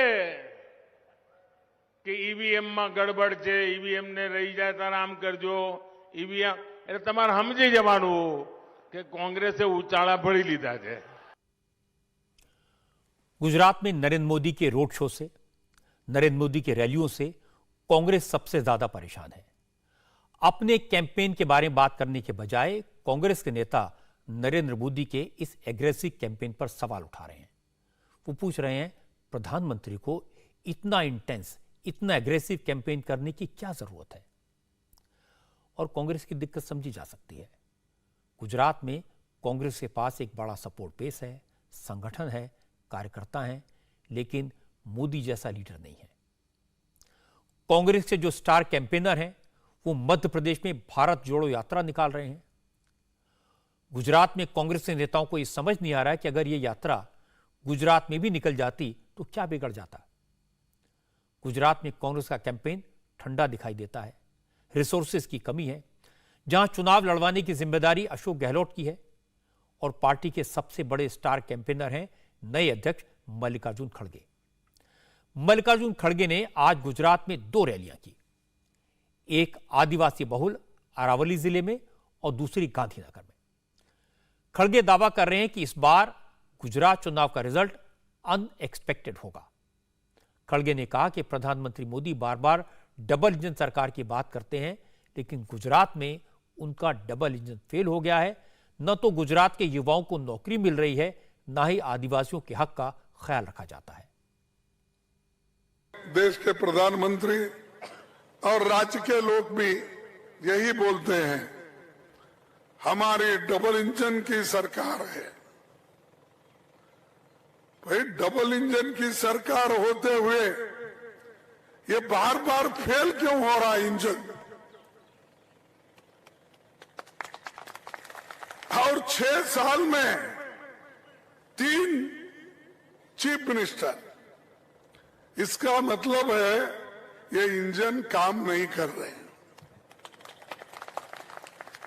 Speaker 6: ઈવીએમ માં ગડબડ છે, ઈવીએમ ને રહી જાય ત્યારે આમ કરજો, ઈવીએમ એટલે તમારે સમજી જવાનું કે કોંગ્રેસે ઉચાળા ભરી લીધા છે.
Speaker 1: गुजरात में नरेंद्र मोदी के रोड शो से, नरेंद्र मोदी की रैलियों से कांग्रेस सबसे ज्यादा परेशान है. अपने कैंपेन के बारे में बात करने के बजाय कांग्रेस के नेता नरेंद्र मोदी के इस एग्रेसिव कैंपेन पर सवाल उठा रहे हैं. वो पूछ रहे हैं प्रधानमंत्री को इतना इंटेंस, इतना एग्रेसिव कैंपेन करने की क्या जरूरत है. और कांग्रेस की दिक्कत समझी जा सकती है. गुजरात में कांग्रेस के पास एक बड़ा सपोर्ट बेस है, संगठन है, कार्यकर्ता हैं, लेकिन मोदी जैसा लीडर नहीं है. कांग्रेस के जो स्टार कैंपेनर हैं वो मध्य प्रदेश में भारत जोड़ो यात्रा निकाल रहे हैं. गुजरात में कांग्रेस के नेताओं को यह समझ नहीं आ रहा है कि अगर यह यात्रा गुजरात में भी निकल जाती तो क्या बिगड़ जाता. गुजरात में कांग्रेस का कैंपेन ठंडा दिखाई देता है. रिसोर्सेज की कमी है. जहां चुनाव लड़वाने की जिम्मेदारी अशोक गहलोत की है और पार्टी के सबसे बड़े स्टार कैंपेनर हैं नए अध्यक्ष मल्लिकार्जुन खड़गे. मल्लिकार्जुन खड़गे ने आज गुजरात में 2 रैलियां की, एक आदिवासी बहुल अरावली जिले में और दूसरी गांधीनगर में. खड़गे दावा कर रहे हैं कि इस बार गुजरात चुनाव का रिजल्ट अनएक्सपेक्टेड होगा. खड़गे ने कहा कि प्रधानमंत्री मोदी बार बार डबल इंजन सरकार की बात करते हैं, लेकिन गुजरात में उनका डबल इंजन फेल हो गया है. न तो गुजरात के युवाओं को नौकरी मिल रही है, ना ही आदिवासियों के हक का ख्याल रखा जाता है.
Speaker 8: देश के प्रधानमंत्री और राज्य के लोग भी यही बोलते हैं, हमारी डबल इंजन की सरकार है. भाई डबल इंजन की सरकार होते हुए ये बार बार फेल क्यों हो रहा है इंजन? और 6 साल में 3 चीफ मिनिस्टर, इसका मतलब है ये इंजन काम नहीं कर रहे हैं.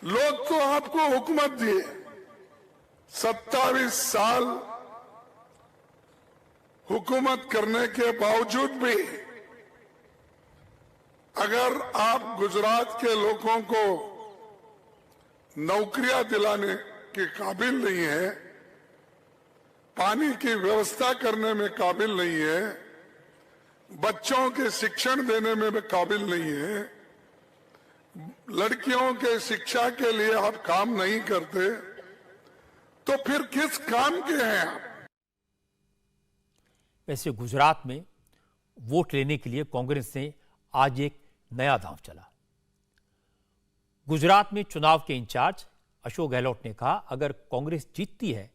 Speaker 8: लोग तो आपको हुकूमत दिए, 27 साल हुकूमत करने के बावजूद भी अगर आप गुजरात के लोगों को नौकरियां दिलाने के काबिल नहीं है, पानी की व्यवस्था करने में काबिल नहीं है, बच्चों के शिक्षण देने में भी काबिल नहीं है, लड़कियों के शिक्षा के लिए आप काम नहीं करते, तो फिर किस काम के हैं आप?
Speaker 1: वैसे गुजरात में वोट लेने के लिए कांग्रेस ने आज एक नया दांव चला. गुजरात में चुनाव के इंचार्ज अशोक गहलोत ने कहा, अगर कांग्रेस जीतती है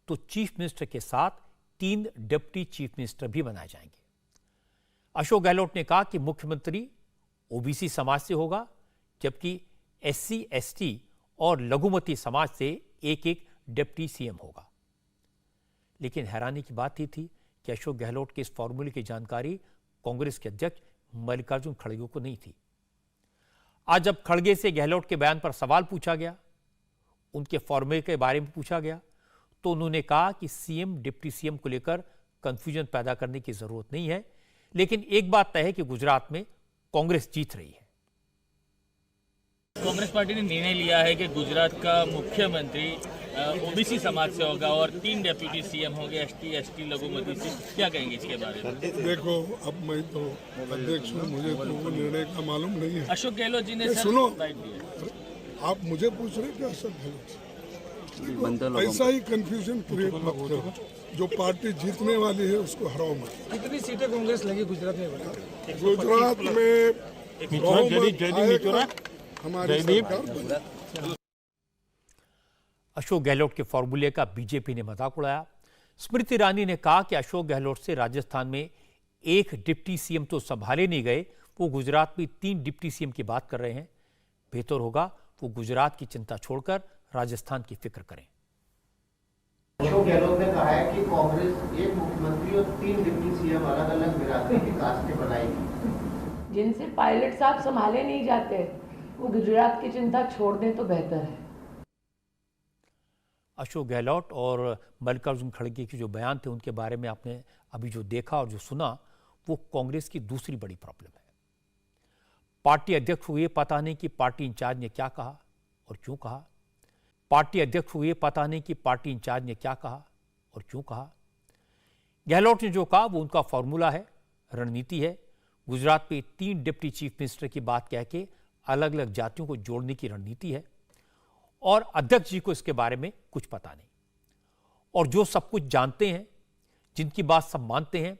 Speaker 1: तो चीफ मिनिस्टर के साथ 3 डिप्टी चीफ मिनिस्टर भी बनाए जाएंगे. अशोक गहलोत ने कहा कि मुख्यमंत्री ओबीसी समाज से होगा, जबकि एससी, एसटी और लघुमती समाज से एक डिप्टी सीएम होगा. लेकिन हैरानी की बात यह थी कि अशोक गहलोत के इस फॉर्मूले की जानकारी कांग्रेस के अध्यक्ष मल्लिकार्जुन खड़गे को नहीं थी. आज जब खड़गे से गहलोत के बयान पर सवाल पूछा गया, उनके फॉर्मूले के बारे में पूछा गया, तो उन्होंने कहा कि सीएम डिप्टी सीएम को लेकर कंफ्यूजन पैदा करने की जरूरत नहीं है, लेकिन एक बात तय है कि गुजरात में कांग्रेस जीत रही है.
Speaker 9: कांग्रेस पार्टी ने निर्णय लिया है कि गुजरात का मुख्यमंत्री ओबीसी समाज से होगा और 3 डेप्यूटी सीएम होंगे एसटी, एसटी, लघुमती से. क्या कहेंगे इसके बारे में?
Speaker 8: देखो, अब मैं तो अध्यक्ष हूँ, मुझे तो वो निर्णय का मालूम नहीं है.
Speaker 9: अशोक गहलोत जी ने
Speaker 8: सुनो,
Speaker 9: राइट दिया.
Speaker 8: आप मुझे पूछ रहे क्या अशोक गहलोत? ऐसा ही कंफ्यूजन क्रिएट मत करो. जो पार्टी जीतने वाली है उसको हराओ मत.
Speaker 3: कितनी सीटें कांग्रेस लगी गुजरात में?
Speaker 8: गुजरात में बहुमत आएगा, हमारी सरकार बनेगी.
Speaker 1: अशोक गहलोत के फॉर्मूले का बीजेपी ने मजाक उड़ाया. स्मृति ईरानी ने कहा कि अशोक गहलोत से राजस्थान में 1 डिप्टी सीएम तो संभाले नहीं गए, वो गुजरात में 3 डिप्टी सीएम की बात कर रहे हैं. बेहतर होगा वो गुजरात की चिंता छोड़कर राजस्थान की फिक्र करें.
Speaker 10: अशोक
Speaker 3: गहलोत ने कहा है कि कांग्रेस एक मुख्यमंत्री और 3 डिप्टी सीएम अलग अलग विरासत की कास्टें बनाएगी।
Speaker 10: जिनसे पायलट साहब संभाले नहीं जाते, वो गुजरात की चिंता छोड़ दें तो बेहतर है।
Speaker 1: अशोक गहलोत और मल्लिकार्जुन खड़गे के जो बयान थे उनके बारे में आपने अभी जो देखा और जो सुना, वो कांग्रेस की दूसरी बड़ी प्रॉब्लम है। पार्टी अध्यक्ष को ये पता नहीं कि पार्टी इंचार्ज ने क्या कहा और क्यों कहा। पार्टी अध्यक्ष को ये पता नहीं कि पार्टी इंचार्ज ने क्या कहा और क्यों कहा। गहलोत ने जो कहा वो उनका फॉर्मूला है, रणनीति है। गुजरात में 3 डिप्टी चीफ मिनिस्टर की बात कह के अलग अलग जातियों को जोड़ने की रणनीति है और अध्यक्ष जी को इसके बारे में कुछ पता नहीं। और जो सब कुछ जानते हैं, जिनकी बात सब मानते हैं,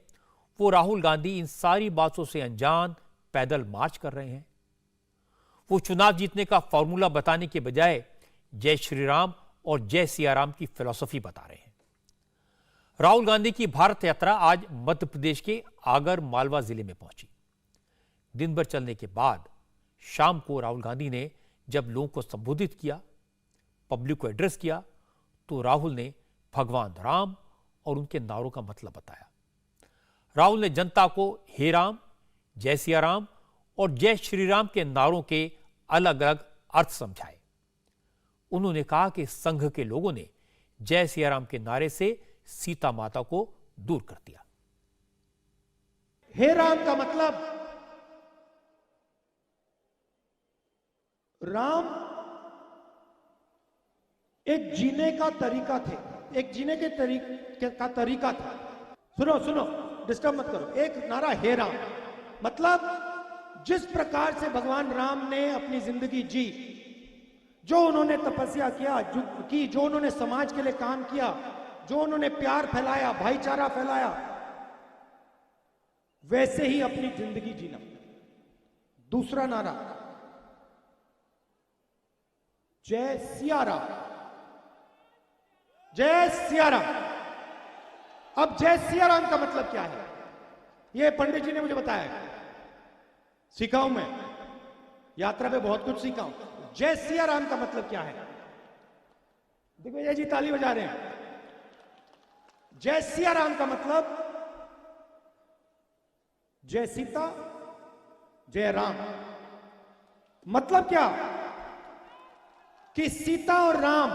Speaker 1: वो राहुल गांधी इन सारी बातों से अनजान पैदल मार्च कर रहे हैं। वो चुनाव जीतने का फॉर्मूला बताने के बजाय जय श्री राम और जय सिया राम की फिलॉसफी बता रहे हैं। राहुल गांधी की भारत यात्रा आज मध्य प्रदेश के आगर मालवा जिले में पहुंची। दिन भर चलने के बाद शाम को राहुल गांधी ने जब लोगों को संबोधित किया, पब्लिक को एड्रेस किया, तो राहुल ने भगवान राम और उनके नारों का मतलब बताया। राहुल ने जनता को हे राम, जय सिया राम और जय श्री राम के नारों के अलग अलग अर्थ समझाए। उन्होंने कहा कि संघ के लोगों ने जय सिया राम के नारे से सीता माता को दूर कर दिया।
Speaker 11: हे राम का मतलब राम एक जीने का तरीका थे, एक जीने के तरीका था। सुनो सुनो, डिस्टर्ब मत करो। एक नारा हे राम मतलब जिस प्रकार से भगवान राम ने अपनी जिंदगी जी, जो उन्होंने तपस्या किया, जो उन्होंने समाज के लिए काम किया, जो उन्होंने प्यार फैलाया, भाईचारा फैलाया, वैसे ही अपनी जिंदगी जीना। दूसरा नारा जय सिया राम, जय सिया राम। अब जय सिया राम का मतलब क्या है, यह पंडित जी ने मुझे बताया, सीखा हूं मैं, यात्रा पे बहुत कुछ सीखा हूं। जय सिया राम का मतलब क्या है? दिग्विजय जी ताली बजा रहे हैं। जय सिया राम का मतलब जय सीता, जय राम। मतलब क्या कि सीता और राम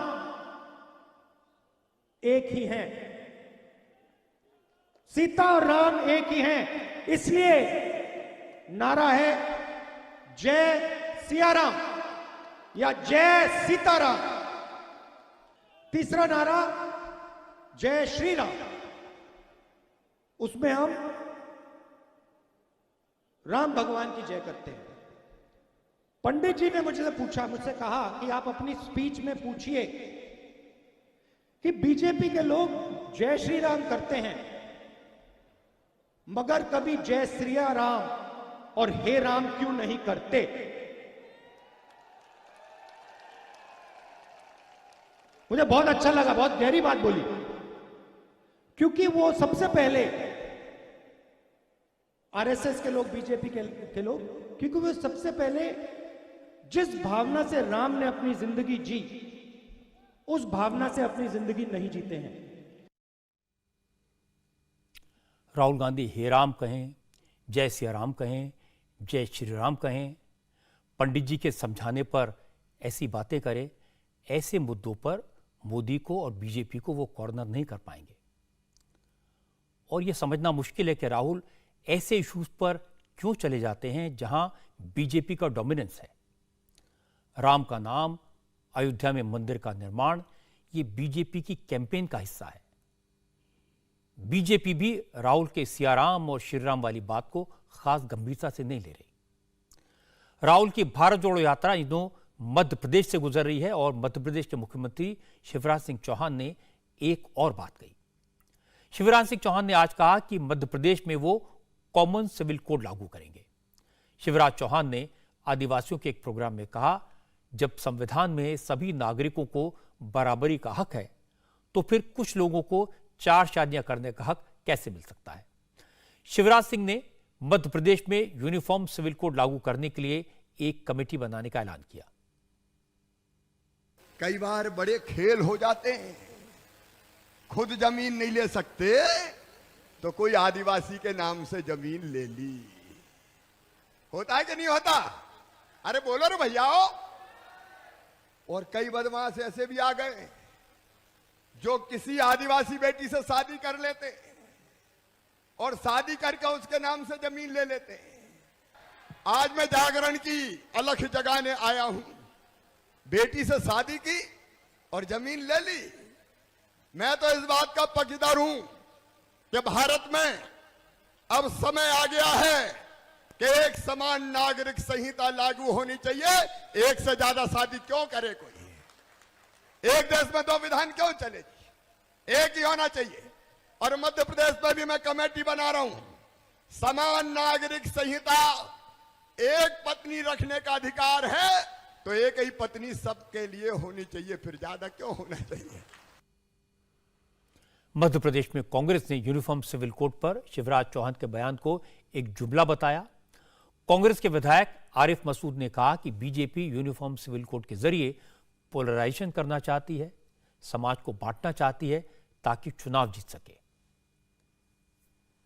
Speaker 11: एक ही हैं, सीता और राम एक ही हैं। इसलिए नारा है जय सिया राम या जय सीताराम। तीसरा नारा जय श्री राम, उसमें हम राम भगवान की जय करते हैं। पंडित जी ने मुझसे कहा कि आप अपनी स्पीच में पूछिए कि बीजेपी के लोग जय श्री राम करते हैं मगर कभी जय श्रिया राम और हे राम क्यों नहीं करते। मुझे बहुत अच्छा लगा, बहुत गहरी बात बोली, क्योंकि वो सबसे पहले आरएसएस के लोग, बीजेपी के लोग, क्योंकि वो सबसे पहले जिस भावना से राम ने अपनी जिंदगी जी, उस भावना से अपनी जिंदगी नहीं जीते हैं।
Speaker 1: राहुल गांधी हे राम कहें, जय सिया राम कहें, जय श्री राम कहें, पंडित जी के समझाने पर ऐसी बातें करें, ऐसे मुद्दों पर मोदी को और बीजेपी को वो कॉर्नर नहीं कर पाएंगे। और ये समझना मुश्किल है कि राहुल ऐसे इश्यूज पर क्यों चले जाते हैं जहां बीजेपी का डोमिनेंस है। राम का नाम, अयोध्या में मंदिर का निर्माण, ये बीजेपी की कैंपेन का हिस्सा है। बीजेपी भी राहुल के सियाराम और श्री राम वाली बात को खास गंभीरता से नहीं ले रही। राहुल की भारत जोड़ो यात्रा इन दिनों मध्य प्रदेश से गुजर रही है और मध्य प्रदेश के मुख्यमंत्री शिवराज सिंह चौहान ने एक और बात कही। शिवराज सिंह चौहान ने आज कहा कि मध्य प्रदेश में वो कॉमन सिविल कोड लागू करेंगे। शिवराज चौहान ने आदिवासियों के एक प्रोग्राम में कहा, जब संविधान में सभी नागरिकों को बराबरी का हक है तो फिर कुछ लोगों को 4 शादियां करने का हक कैसे मिल सकता है। शिवराज सिंह ने मध्य प्रदेश में यूनिफॉर्म सिविल कोड लागू करने के लिए एक कमेटी बनाने का ऐलान किया।
Speaker 12: कई बार बड़े खेल हो जाते हैं, खुद जमीन नहीं ले सकते तो कोई आदिवासी के नाम से जमीन ले ली। होता है कि नहीं होता? अरे बोलो रे भैया। और कई बदमाश ऐसे भी आ गए जो किसी आदिवासी बेटी से शादी कर लेते और शादी करके उसके नाम से जमीन ले लेते। आज मैं जागरण की अलख जगाने आया हूं। बेटी से शादी की और जमीन ले ली। मैं तो इस बात का पक्षधर हूं कि भारत में अब समय आ गया है कि एक समान नागरिक संहिता लागू होनी चाहिए। एक से ज्यादा शादी क्यों करे कोई? एक देश में दो विधान क्यों चलेगी? एक ही होना चाहिए। और मध्य प्रदेश में भी मैं कमेटी बना रहा हूं। समान नागरिक संहिता, एक पत्नी रखने का अधिकार है तो एक ही पत्नी सबके लिए होनी चाहिए, फिर ज्यादा क्यों होना चाहिए?
Speaker 1: मध्य प्रदेश में कांग्रेस ने यूनिफॉर्म सिविल कोड पर शिवराज चौहान के बयान को एक जुमला बताया। कांग्रेस के विधायक आरिफ मसूद ने कहा कि बीजेपी यूनिफॉर्म सिविल कोड के जरिए पोलराइजेशन करना चाहती है, समाज को बांटना चाहती है ताकि चुनाव जीत सके।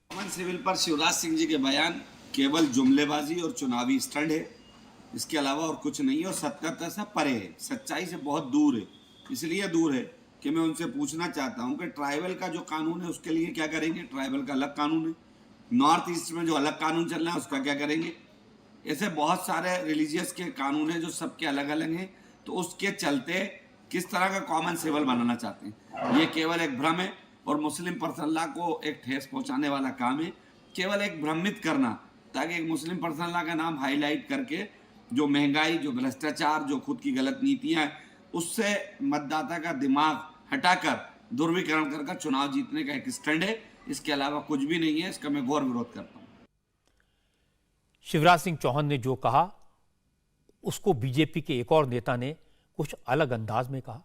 Speaker 13: कॉमन सिविल पर शिवराज सिंह जी के बयान केवल जुमलेबाजी और चुनावी स्टंट है, इसके अलावा और कुछ नहीं है और सत्यता से परे है, सच्चाई से बहुत दूर है। इसलिए दूर है कि मैं उनसे पूछना चाहता हूं कि ट्राइबल का जो कानून है उसके लिए क्या करेंगे? ट्राइबल का अलग कानून है। नॉर्थ ईस्ट में जो अलग कानून चल रहा है उसका क्या करेंगे? ऐसे बहुत सारे रिलीजियस के कानून हैं जो सबके अलग अलग हैं। तो उसके चलते किस तरह का कॉमन सिविल बनाना चाहते हैं? ये केवल एक भ्रम है और मुस्लिम पर्सनल लॉ को एक ठेस पहुंचाने वाला काम है। केवल एक भ्रमित करना ताकि एक मुस्लिम पर्सनल लॉ का नाम हाईलाइट करके जो महंगाई, जो भ्रष्टाचार, जो खुद की गलत नीतियां हैं, उससे मतदाता का दिमाग हटाकर ध्रुवीकरण कर चुनाव जीतने का एक स्टैंड है। इसके अलावा कुछ भी नहीं है। इसका मैं घोर विरोध करता हूं।
Speaker 1: शिवराज सिंह चौहान ने जो कहा उसको बीजेपी के एक और नेता ने कुछ अलग अंदाज में कहा।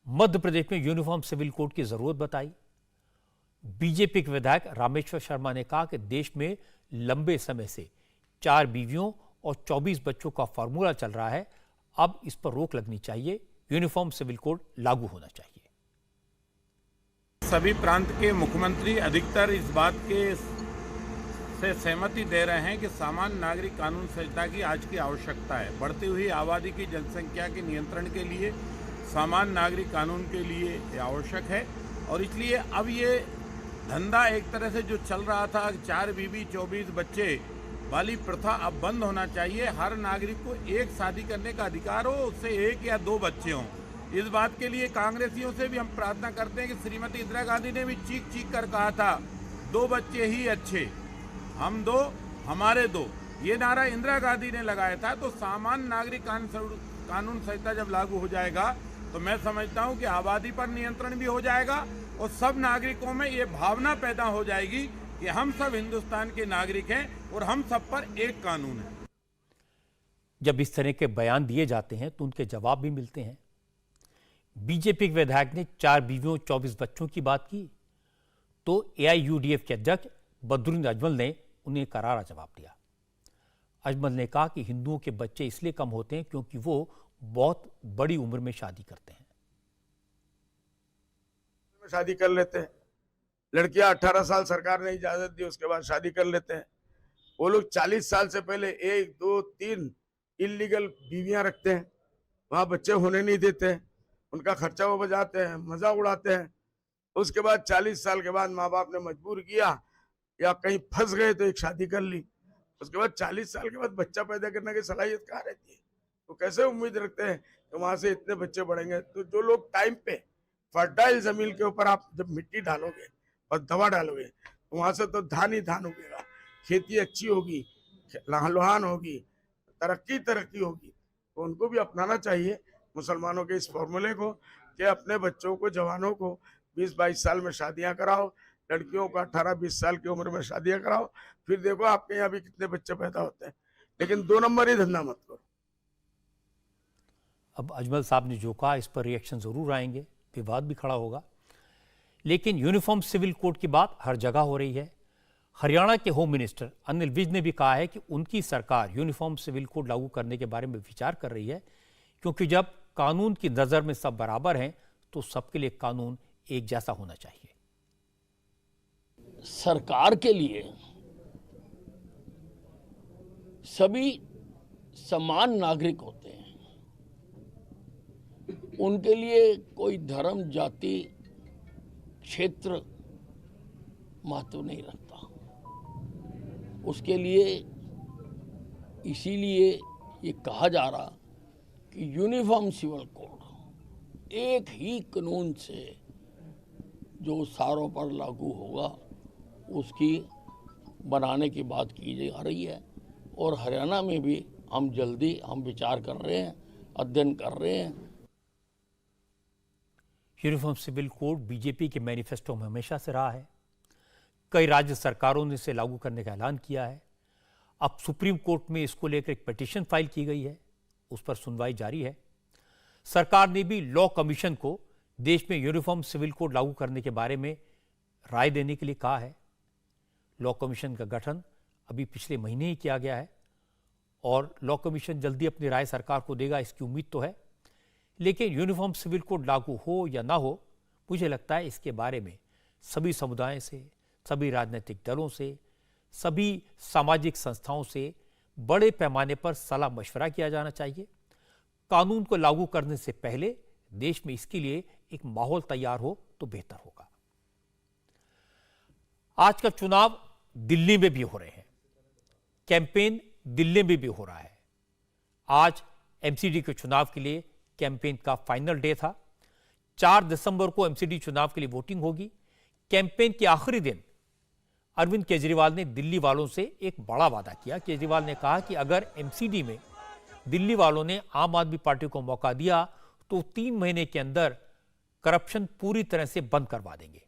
Speaker 1: मध्य प्रदेश में यूनिफॉर्म सिविल कोड की जरूरत बताई। बीजेपी के विधायक रामेश्वर शर्मा ने कहा कि देश में लंबे समय से 4 बीवियों और 24 बच्चों का फॉर्मूला चल रहा है। अब इस पर रोक लगनी चाहिए। यूनिफॉर्म सिविल कोड लागू होना चाहिए।
Speaker 14: सभी प्रांत के मुख्यमंत्री अधिकतर इस बात के से सहमति दे रहे हैं कि सामान्य नागरिक कानून संहिता की आज की आवश्यकता है। बढ़ती हुई आबादी की जनसंख्या के नियंत्रण के लिए सामान्य नागरिक कानून के लिए आवश्यक है। और इसलिए अब ये धंधा एक तरह से जो चल रहा था 4 बीवी 24 बच्चे वाली प्रथा अब बंद होना चाहिए। हर नागरिक को एक शादी करने का अधिकार हो, उससे 1 या 2 बच्चे हों। इस बात के लिए कांग्रेसियों से भी हम प्रार्थना करते हैं कि श्रीमती इंदिरा गांधी ने भी चीख चीख कर कहा था 2 बच्चे ही अच्छे, हम 2 हमारे 2, ये नारा इंदिरा गांधी ने लगाया था। तो सामान्य नागरिक कानून संहिता जब लागू हो जाएगा तो मैं समझता हूं कि आबादी पर नियंत्रण भी हो जाएगा और सब नागरिकों में ये भावना पैदा हो जाएगी कि हम सब हिंदुस्तान के नागरिक हैं और हम सब पर एक कानून है।
Speaker 1: जब इस तरह के बयान दिए जाते हैं तो उनके जवाब भी मिलते हैं। बीजेपी के विधायक ने 4 बीवियों 24 बच्चों की बात की तो एआईयूडीएफ के अध्यक्ष बदरुद्दीन अजमल ने उन्हें करारा जवाब दिया। अजमल ने कहा कि हिंदुओं के बच्चे इसलिए कम होते हैं क्योंकि वो बहुत बड़ी उम्र में शादी करते हैं।
Speaker 15: शादी कर लेते हैं, लड़कियां 18 साल सरकार ने इजाजत दी, उसके बाद शादी कर लेते हैं। वो लोग 40 साल से पहले 1, 2, 3 इलीगल बीवियां रखते हैं, वहां बच्चे होने नहीं देते हैं, उनका खर्चा वो बजाते हैं, मजा उड़ाते हैं। उसके बाद 40 साल के बाद माँ बाप ने मजबूर किया या कहीं फंस गए तो एक शादी कर ली। उसके बाद 40 साल के बाद बच्चा पैदा करने की सलाहियत कहाँ रहती है? तो कैसे उम्मीद रखते हैं कि वहां से इतने बच्चे बढ़ेंगे? तो जो लोग टाइम पे फर्टाइल जमीन के ऊपर आप जब मिट्टी डालोगे और दवा डालोगे तो वहां से तो धान ही धान उगेगा, खेती अच्छी होगी, लहलहान होगी, तरक्की होगी। तो उनको भी अपनाना चाहिए मुसलमानों के इस फॉर्मूले को कि अपने बच्चों को, जवानों को 20-22 साल में शादियां कराओ, लड़कियों को 18-20 साल की उम्र में शादियां कराओ, फिर देखो आपके यहाँ भी कितने बच्चे पैदा होते हैं। लेकिन 2 नंबर ही धंधा मत करो।
Speaker 1: अब अजमल साहब ने जो कहा इस पर रिएक्शन जरूर आएंगे, विवाद भी खड़ा होगा। लेकिन यूनिफॉर्म सिविल कोड की बात हर जगह हो रही है। हरियाणा के होम मिनिस्टर अनिल विज ने भी कहा है कि उनकी सरकार यूनिफॉर्म सिविल कोड लागू करने के बारे में विचार कर रही है, क्योंकि जब कानून की नज़र में सब बराबर हैं तो सबके लिए कानून एक जैसा होना चाहिए।
Speaker 16: सरकार के लिए सभी समान नागरिक होते हैं। उनके लिए कोई धर्म, जाति, क्षेत्र महत्व नहीं रखता। उसके लिए इसीलिए ये कहा जा रहा कि यूनिफॉर्म सिविल कोड एक ही कानून से जो सारों पर लागू होगा उसकी बनाने की बात की जा रही है। और हरियाणा में भी हम विचार कर रहे हैं, अध्ययन कर रहे हैं।
Speaker 1: यूनिफॉर्म सिविल कोड बीजेपी के मैनिफेस्टो में हमेशा से रहा है। कई राज्य सरकारों ने इसे लागू करने का ऐलान किया है। अब सुप्रीम कोर्ट में इसको लेकर एक पिटीशन फाइल की गई है, उस पर सुनवाई जारी है। सरकार ने भी लॉ कमीशन को देश में यूनिफॉर्म सिविल कोड लागू करने के बारे में राय देने के लिए कहा है। लॉ कमीशन का गठन अभी पिछले महीने ही किया गया है और लॉ कमीशन जल्दी अपनी राय सरकार को देगा, इसकी उम्मीद तो है। लेकिन यूनिफॉर्म सिविल कोड लागू हो या ना हो, मुझे लगता है इसके बारे में सभी समुदायों से, सभी राजनीतिक दलों से, सभी सामाजिक संस्थाओं से बड़े पैमाने पर सलाह मशवरा किया जाना चाहिए। कानून को लागू करने से पहले देश में इसके लिए एक माहौल तैयार हो तो बेहतर होगा। आज का चुनाव दिल्ली में भी हो रहे हैं, कैंपेन दिल्ली में भी हो रहा है। आज एमसीडी के चुनाव के लिए कैंपेन का फाइनल डे था। 4 दिसंबर को एमसीडी चुनाव के लिए वोटिंग होगी। कैंपेन के आखिरी दिन अरविंद केजरीवाल ने दिल्ली वालों से एक बड़ा वादा किया। केजरीवाल ने कहा कि अगर एमसीडी में दिल्ली वालों ने आम आदमी पार्टी को मौका दिया तो 3 महीने के अंदर करप्शन पूरी तरह से बंद करवा देंगे।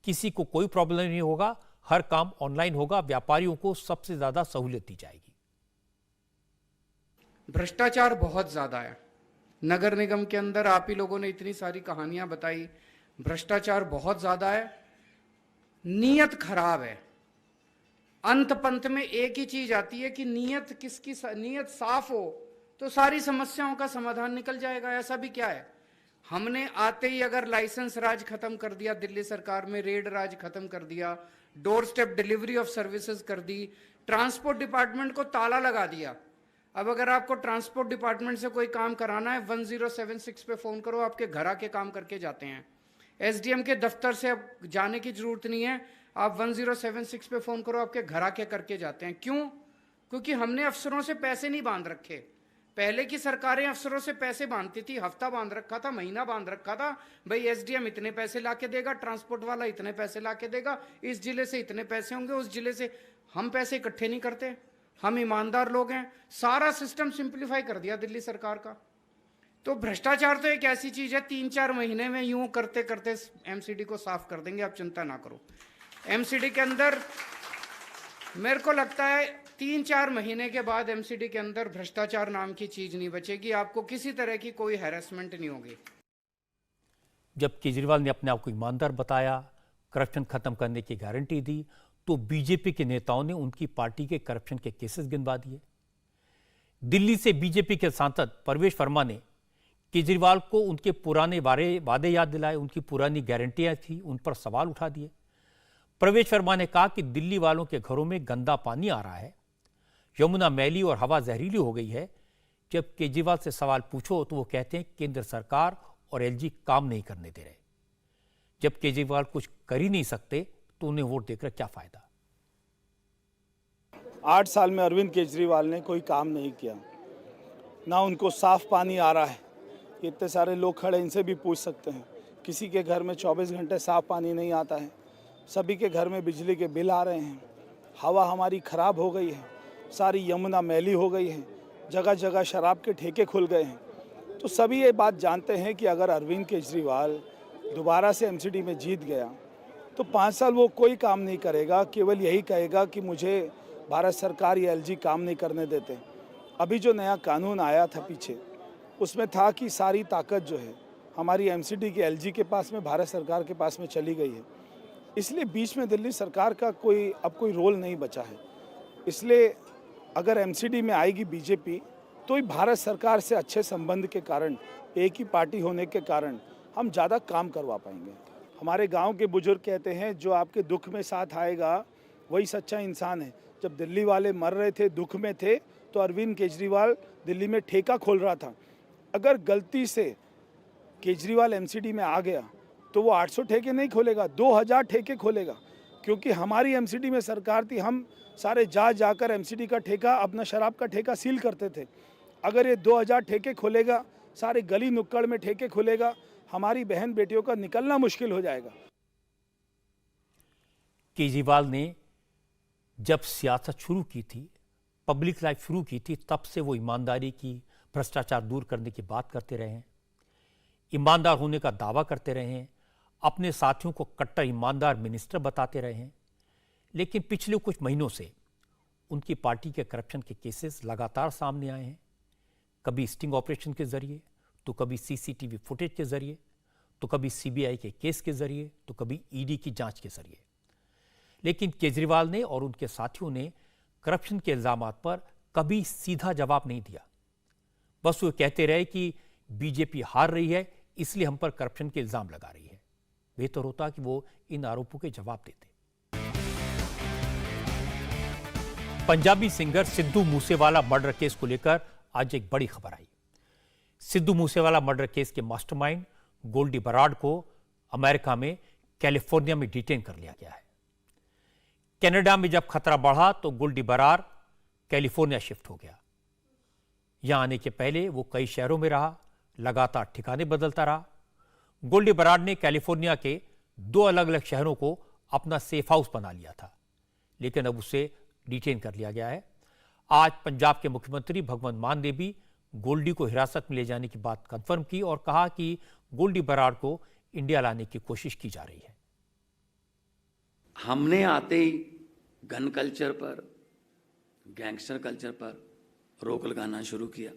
Speaker 1: किसी को कोई प्रॉब्लम नहीं होगा, हर काम ऑनलाइन होगा, व्यापारियों को सबसे ज्यादा सहूलियत दी जाएगी।
Speaker 17: भ्रष्टाचार बहुत ज्यादा है नगर निगम के अंदर। आप ही लोगों ने इतनी सारी कहानियां बताई। भ्रष्टाचार बहुत ज्यादा है, नीयत खराब है। अंत पंत में एक ही चीज आती है कि नीयत नीयत साफ हो तो सारी समस्याओं का समाधान निकल जाएगा। ऐसा भी क्या है, हमने आते ही अगर लाइसेंस राज खत्म कर दिया, दिल्ली सरकार में रेड राज खत्म कर दिया, door step delivery of services कर दी, ट्रांसपोर्ट डिपार्टमेंट को ताला लगा दिया। अब अगर आपको ट्रांसपोर्ट डिपार्टमेंट से कोई काम कराना है 1076 पे फोन करो, आपके घर आके काम करके जाते हैं। एसडीएम के दफ्तर से अब जाने की जरूरत नहीं है, आप 1076 पे फोन करो, आपके घर आके करके जाते हैं। क्यों? क्योंकि हमने अफसरों से पैसे नहीं बांध रखे। पहले की सरकारें अफसरों से पैसे बांधती थी, हफ्ता बांध रखा था, महीना बांध रखा था। भाई एसडीएम इतने पैसे लाके देगा, ट्रांसपोर्ट वाला इतने पैसे लाके देगा, इस जिले से इतने पैसे होंगे, उस जिले से। हम पैसे इकट्ठे नहीं करते, हम ईमानदार लोग हैं। सारा सिस्टम सिंप्लीफाई कर दिया दिल्ली सरकार का। तो भ्रष्टाचार तो एक ऐसी चीज है, 3-4 महीने में यूं करते करते एमसीडी को साफ कर देंगे, आप चिंता ना करो। एमसीडी के अंदर मेरे को लगता है 3-4 महीने के बाद एमसीडी के अंदर भ्रष्टाचार नाम की चीज नहीं बचेगी। आपको किसी तरह की कोई हैरेसमेंट नहीं होगी।
Speaker 1: जब केजरीवाल ने अपने आप को ईमानदार बताया, करप्शन खत्म करने की गारंटी दी, तो बीजेपी के नेताओं ने उनकी पार्टी के करप्शन के केसेस गिनवा दिए। दिल्ली से बीजेपी के सांसद परवेश वर्मा ने केजरीवाल को उनके पुराने वादे याद दिलाए, उनकी पुरानी गारंटियां थी, उन पर सवाल उठा दिए। परवेश वर्मा ने कहा कि दिल्ली वालों के घरों में गंदा पानी आ रहा है, यमुना मैली और हवा जहरीली हो गई है। जब केजरीवाल से सवाल पूछो तो वो कहते हैं केंद्र सरकार और एलजी काम नहीं करने दे रहे। जब केजरीवाल कुछ कर ही नहीं सकते तो उन्हें वोट देकर क्या फायदा।
Speaker 18: 8 साल में अरविंद केजरीवाल ने कोई काम नहीं किया, ना उनको साफ पानी आ रहा है। इतने सारे लोग खड़े, इनसे भी पूछ सकते हैं। किसी के घर में 24 घंटे साफ पानी नहीं आता है, सभी के घर में बिजली के बिल आ रहे हैं। हवा हमारी खराब हो गई है, सारी यमुना मैली हो गई है, जगह जगह शराब के ठेके खुल गए हैं। तो सभी ये बात जानते हैं कि अगर अरविंद केजरीवाल दोबारा से एमसीडी में जीत गया तो 5 साल वो कोई काम नहीं करेगा, केवल यही कहेगा कि मुझे भारत सरकार या एलजी काम नहीं करने देते। अभी जो नया कानून आया था पीछे, उसमें था कि सारी ताकत जो है हमारी एमसीडी के एलजी के पास में, भारत सरकार के पास में चली गई है। इसलिए बीच में दिल्ली सरकार का अब कोई रोल नहीं बचा है। इसलिए अगर एमसीडी में आएगी बीजेपी तो ही भारत सरकार से अच्छे संबंध के कारण, एक ही पार्टी होने के कारण हम ज़्यादा काम करवा पाएंगे। हमारे गांव के बुजुर्ग कहते हैं जो आपके दुख में साथ आएगा वही सच्चा इंसान है। जब दिल्ली वाले मर रहे थे, दुख में थे, तो अरविंद केजरीवाल दिल्ली में ठेका खोल रहा था। अगर गलती से केजरीवाल एमसीडी में आ गया तो वो 800 ठेके नहीं खोलेगा, 2000 ठेके खोलेगा, क्योंकि हमारी एमसीडी में सरकार थी। हम सारे जाकर एमसीडी का ठेका, अपना शराब का ठेका सील करते थे। अगर ये 2000 ठेके खोलेगा, सारे गली नुक्कड़ में ठेके खोलेगा, हमारी बहन बेटियों का निकलना मुश्किल हो जाएगा।
Speaker 1: केजरीवाल ने जब सियासत शुरू की थी, पब्लिक लाइफ शुरू की थी, तब से वो ईमानदारी की, भ्रष्टाचार दूर करने की बात करते रहे हैं, ईमानदार होने का दावा करते रहे हैं, अपने साथियों को कट्टर ईमानदार मिनिस्टर बताते रहे हैं। लेकिन पिछले कुछ महीनों से उनकी पार्टी के करप्शन के केसेस लगातार सामने आए हैं, कभी स्टिंग ऑपरेशन के जरिए, तो कभी सीसीटीवी फुटेज के जरिए, तो कभी सीबीआई के केस के जरिए, तो कभी ईडी की जांच के जरिए। लेकिन केजरीवाल ने और उनके साथियों ने करप्शन के इल्जामात पर कभी सीधा जवाब नहीं दिया। बस वो कहते रहे कि बीजेपी हार रही है, इसलिए हम पर करप्शन के इल्जाम लगा रही है। बेहतर होता कि वो इन आरोपों के जवाब देते। Punjabi singer Sidhu Moosewala murder case को लेकर आज एक बड़ी खबर आई। सिद्धू मूसेवाला मर्डर केस के मास्टरमाइंड गोल्डी बराड को अमेरिका में कैलिफोर्निया में डिटेन कर लिया गया है। कनाडा में जब खतरा बढ़ा तो गोल्डी बराड कैलिफोर्निया शिफ्ट हो गया। यहां आने के पहले वो कई शहरों में रहा, लगातार ठिकाने बदलता रहा। गोल्डी बराड ने कैलिफोर्निया के 2 अलग अलग शहरों को अपना सेफ हाउस बना लिया था, लेकिन अब उसे डिटेन कर लिया गया है। आज पंजाब के मुख्यमंत्री भगवंत मान ने भी गोल्डी को हिरासत में ले जाने की बात कंफर्म की और कहा कि गोल्डी बराड को इंडिया लाने की कोशिश की जा रही है।
Speaker 19: हमने आते ही गन कल्चर पर, गैंगस्टर कल्चर पर रोक लगाना शुरू किया।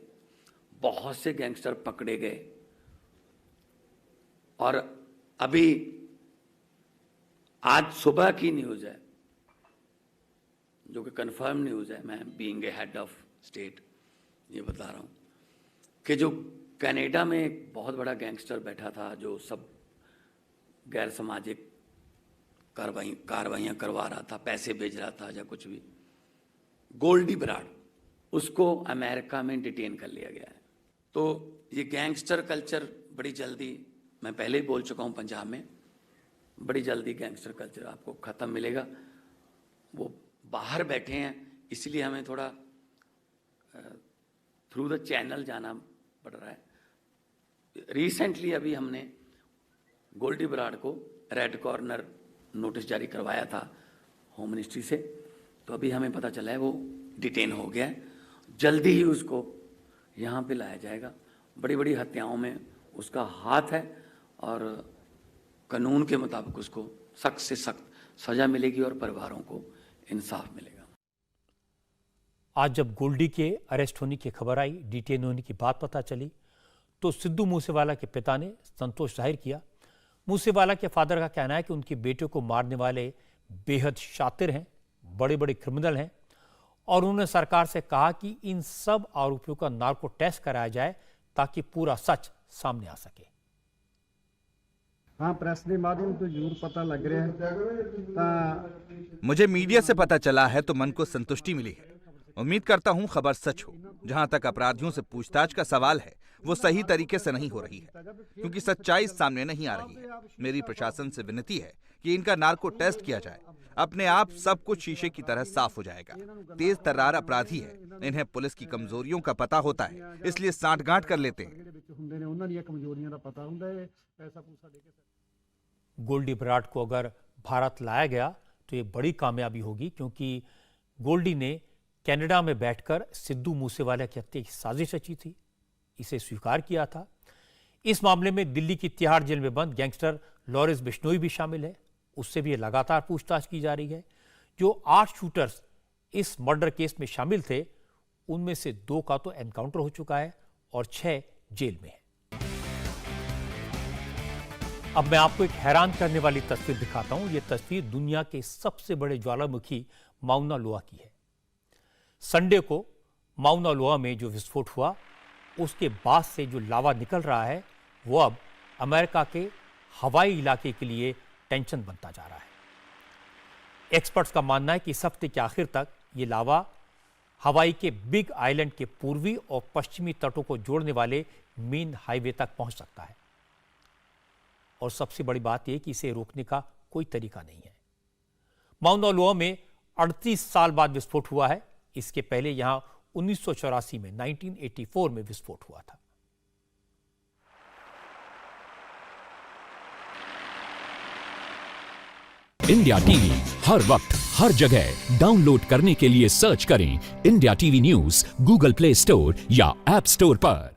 Speaker 19: बहुत से गैंगस्टर पकड़े गए और अभी आज सुबह की न्यूज़ है, जो कि कंफर्म न्यूज़ है, मैं being a head of state ये बता रहा हूँ कि जो कनाडा में एक बहुत बड़ा गैंगस्टर बैठा था, जो सब गैर सामाजिक कार्रवाइयाँ करवा रहा था, पैसे भेज रहा था या कुछ भी, गोल्डी बराड, उसको अमेरिका में डिटेन कर लिया गया है। तो ये गैंगस्टर कल्चर बड़ी जल्दी, मैं पहले ही बोल चुका हूँ, पंजाब में बड़ी जल्दी गैंगस्टर कल्चर आपको ख़त्म मिलेगा। वो बाहर बैठे हैं, इसलिए हमें थोड़ा थ्रू द चैनल जाना पड़ रहा है। रिसेंटली अभी हमने गोल्डी बराड को रेड कॉर्नर नोटिस जारी करवाया था होम मिनिस्ट्री से, तो अभी हमें पता चला है वो डिटेन हो गया है। जल्दी ही उसको यहाँ पे लाया जाएगा। बड़ी बड़ी हत्याओं में उसका हाथ है और कानून के मुताबिक उसको सख्त से सख्त सजा मिलेगी और परिवारों को इंसाफ मिलेगा।
Speaker 1: आज जब गोल्डी के अरेस्ट होने की खबर आई, डिटेन होने की बात पता चली, तो सिद्धू मूसेवाला के पिता ने संतोष जाहिर किया। मूसेवाला के फादर का कहना है कि उनके बेटे को मारने वाले बेहद शातिर हैं, बड़े बड़े क्रिमिनल हैं, और उन्होंने सरकार से कहा कि इन सब आरोपियों का नार्को टेस्ट कराया जाए ताकि पूरा सच सामने आ सके।
Speaker 20: हाँ, प्रेस के माध्यम तो जरूर पता लग रहा है।
Speaker 21: मुझे मीडिया से पता चला है तो मन को संतुष्टि मिली है। उम्मीद करता हूं खबर सच हो। जहां तक अपराधियों से पूछताछ का सवाल है, वो सही तरीके से नहीं हो रही है, क्योंकि सच्चाई सामने नहीं आ रही है। मेरी प्रशासन से विनती है कि इनका नार्को टेस्ट किया जाए। अपने आप सब कुछ शीशे की तरह साफ हो जाएगा। तेज तर्रार अपराधी है, इन्हें पुलिस की कमजोरियों का पता होता है, इसलिए सांठगांठ कर लेते हैं।
Speaker 1: गोल्डी बराड को अगर भारत लाया गया तो ये बड़ी कामयाबी होगी, क्योंकि गोल्डी ने कनाडा में बैठकर सिद्धू मूसेवाला की हत्या की साजिश रची थी, इसे स्वीकार किया था। इस मामले में दिल्ली की तिहाड़ जेल में बंद गैंगस्टर लॉरेंस बिश्नोई भी शामिल है, उससे भी लगातार पूछताछ की जा रही है। जो 8 शूटर्स इस मर्डर केस में शामिल थे, उनमें से 2 का तो एनकाउंटर हो चुका है और 6 जेल में है। अब मैं आपको एक हैरान करने वाली तस्वीर दिखाता हूं। यह तस्वीर दुनिया के सबसे बड़े ज्वालामुखी माउना लोआ की है। संडे को माउना लोआ में जो विस्फोट हुआ, उसके बाद से जो लावा निकल रहा है, वो अब अमेरिका के हवाई इलाके के लिए टेंशन बनता जा रहा है। एक्सपर्ट्स का मानना है कि इस हफ्ते के आखिर तक ये लावा हवाई के बिग आइलैंड के पूर्वी और पश्चिमी तटों को जोड़ने वाले मेन हाईवे तक पहुंच सकता है। और सबसे बड़ी बात यह कि इसे रोकने का कोई तरीका नहीं है। माउना लोआ में 38 साल बाद विस्फोट हुआ है। इसके पहले यहां 1984 में 1984 में विस्फोट हुआ था।
Speaker 4: इंडिया टीवी हर वक्त हर जगह डाउनलोड करने के लिए सर्च करें India TV news Google play store या ऐप स्टोर पर।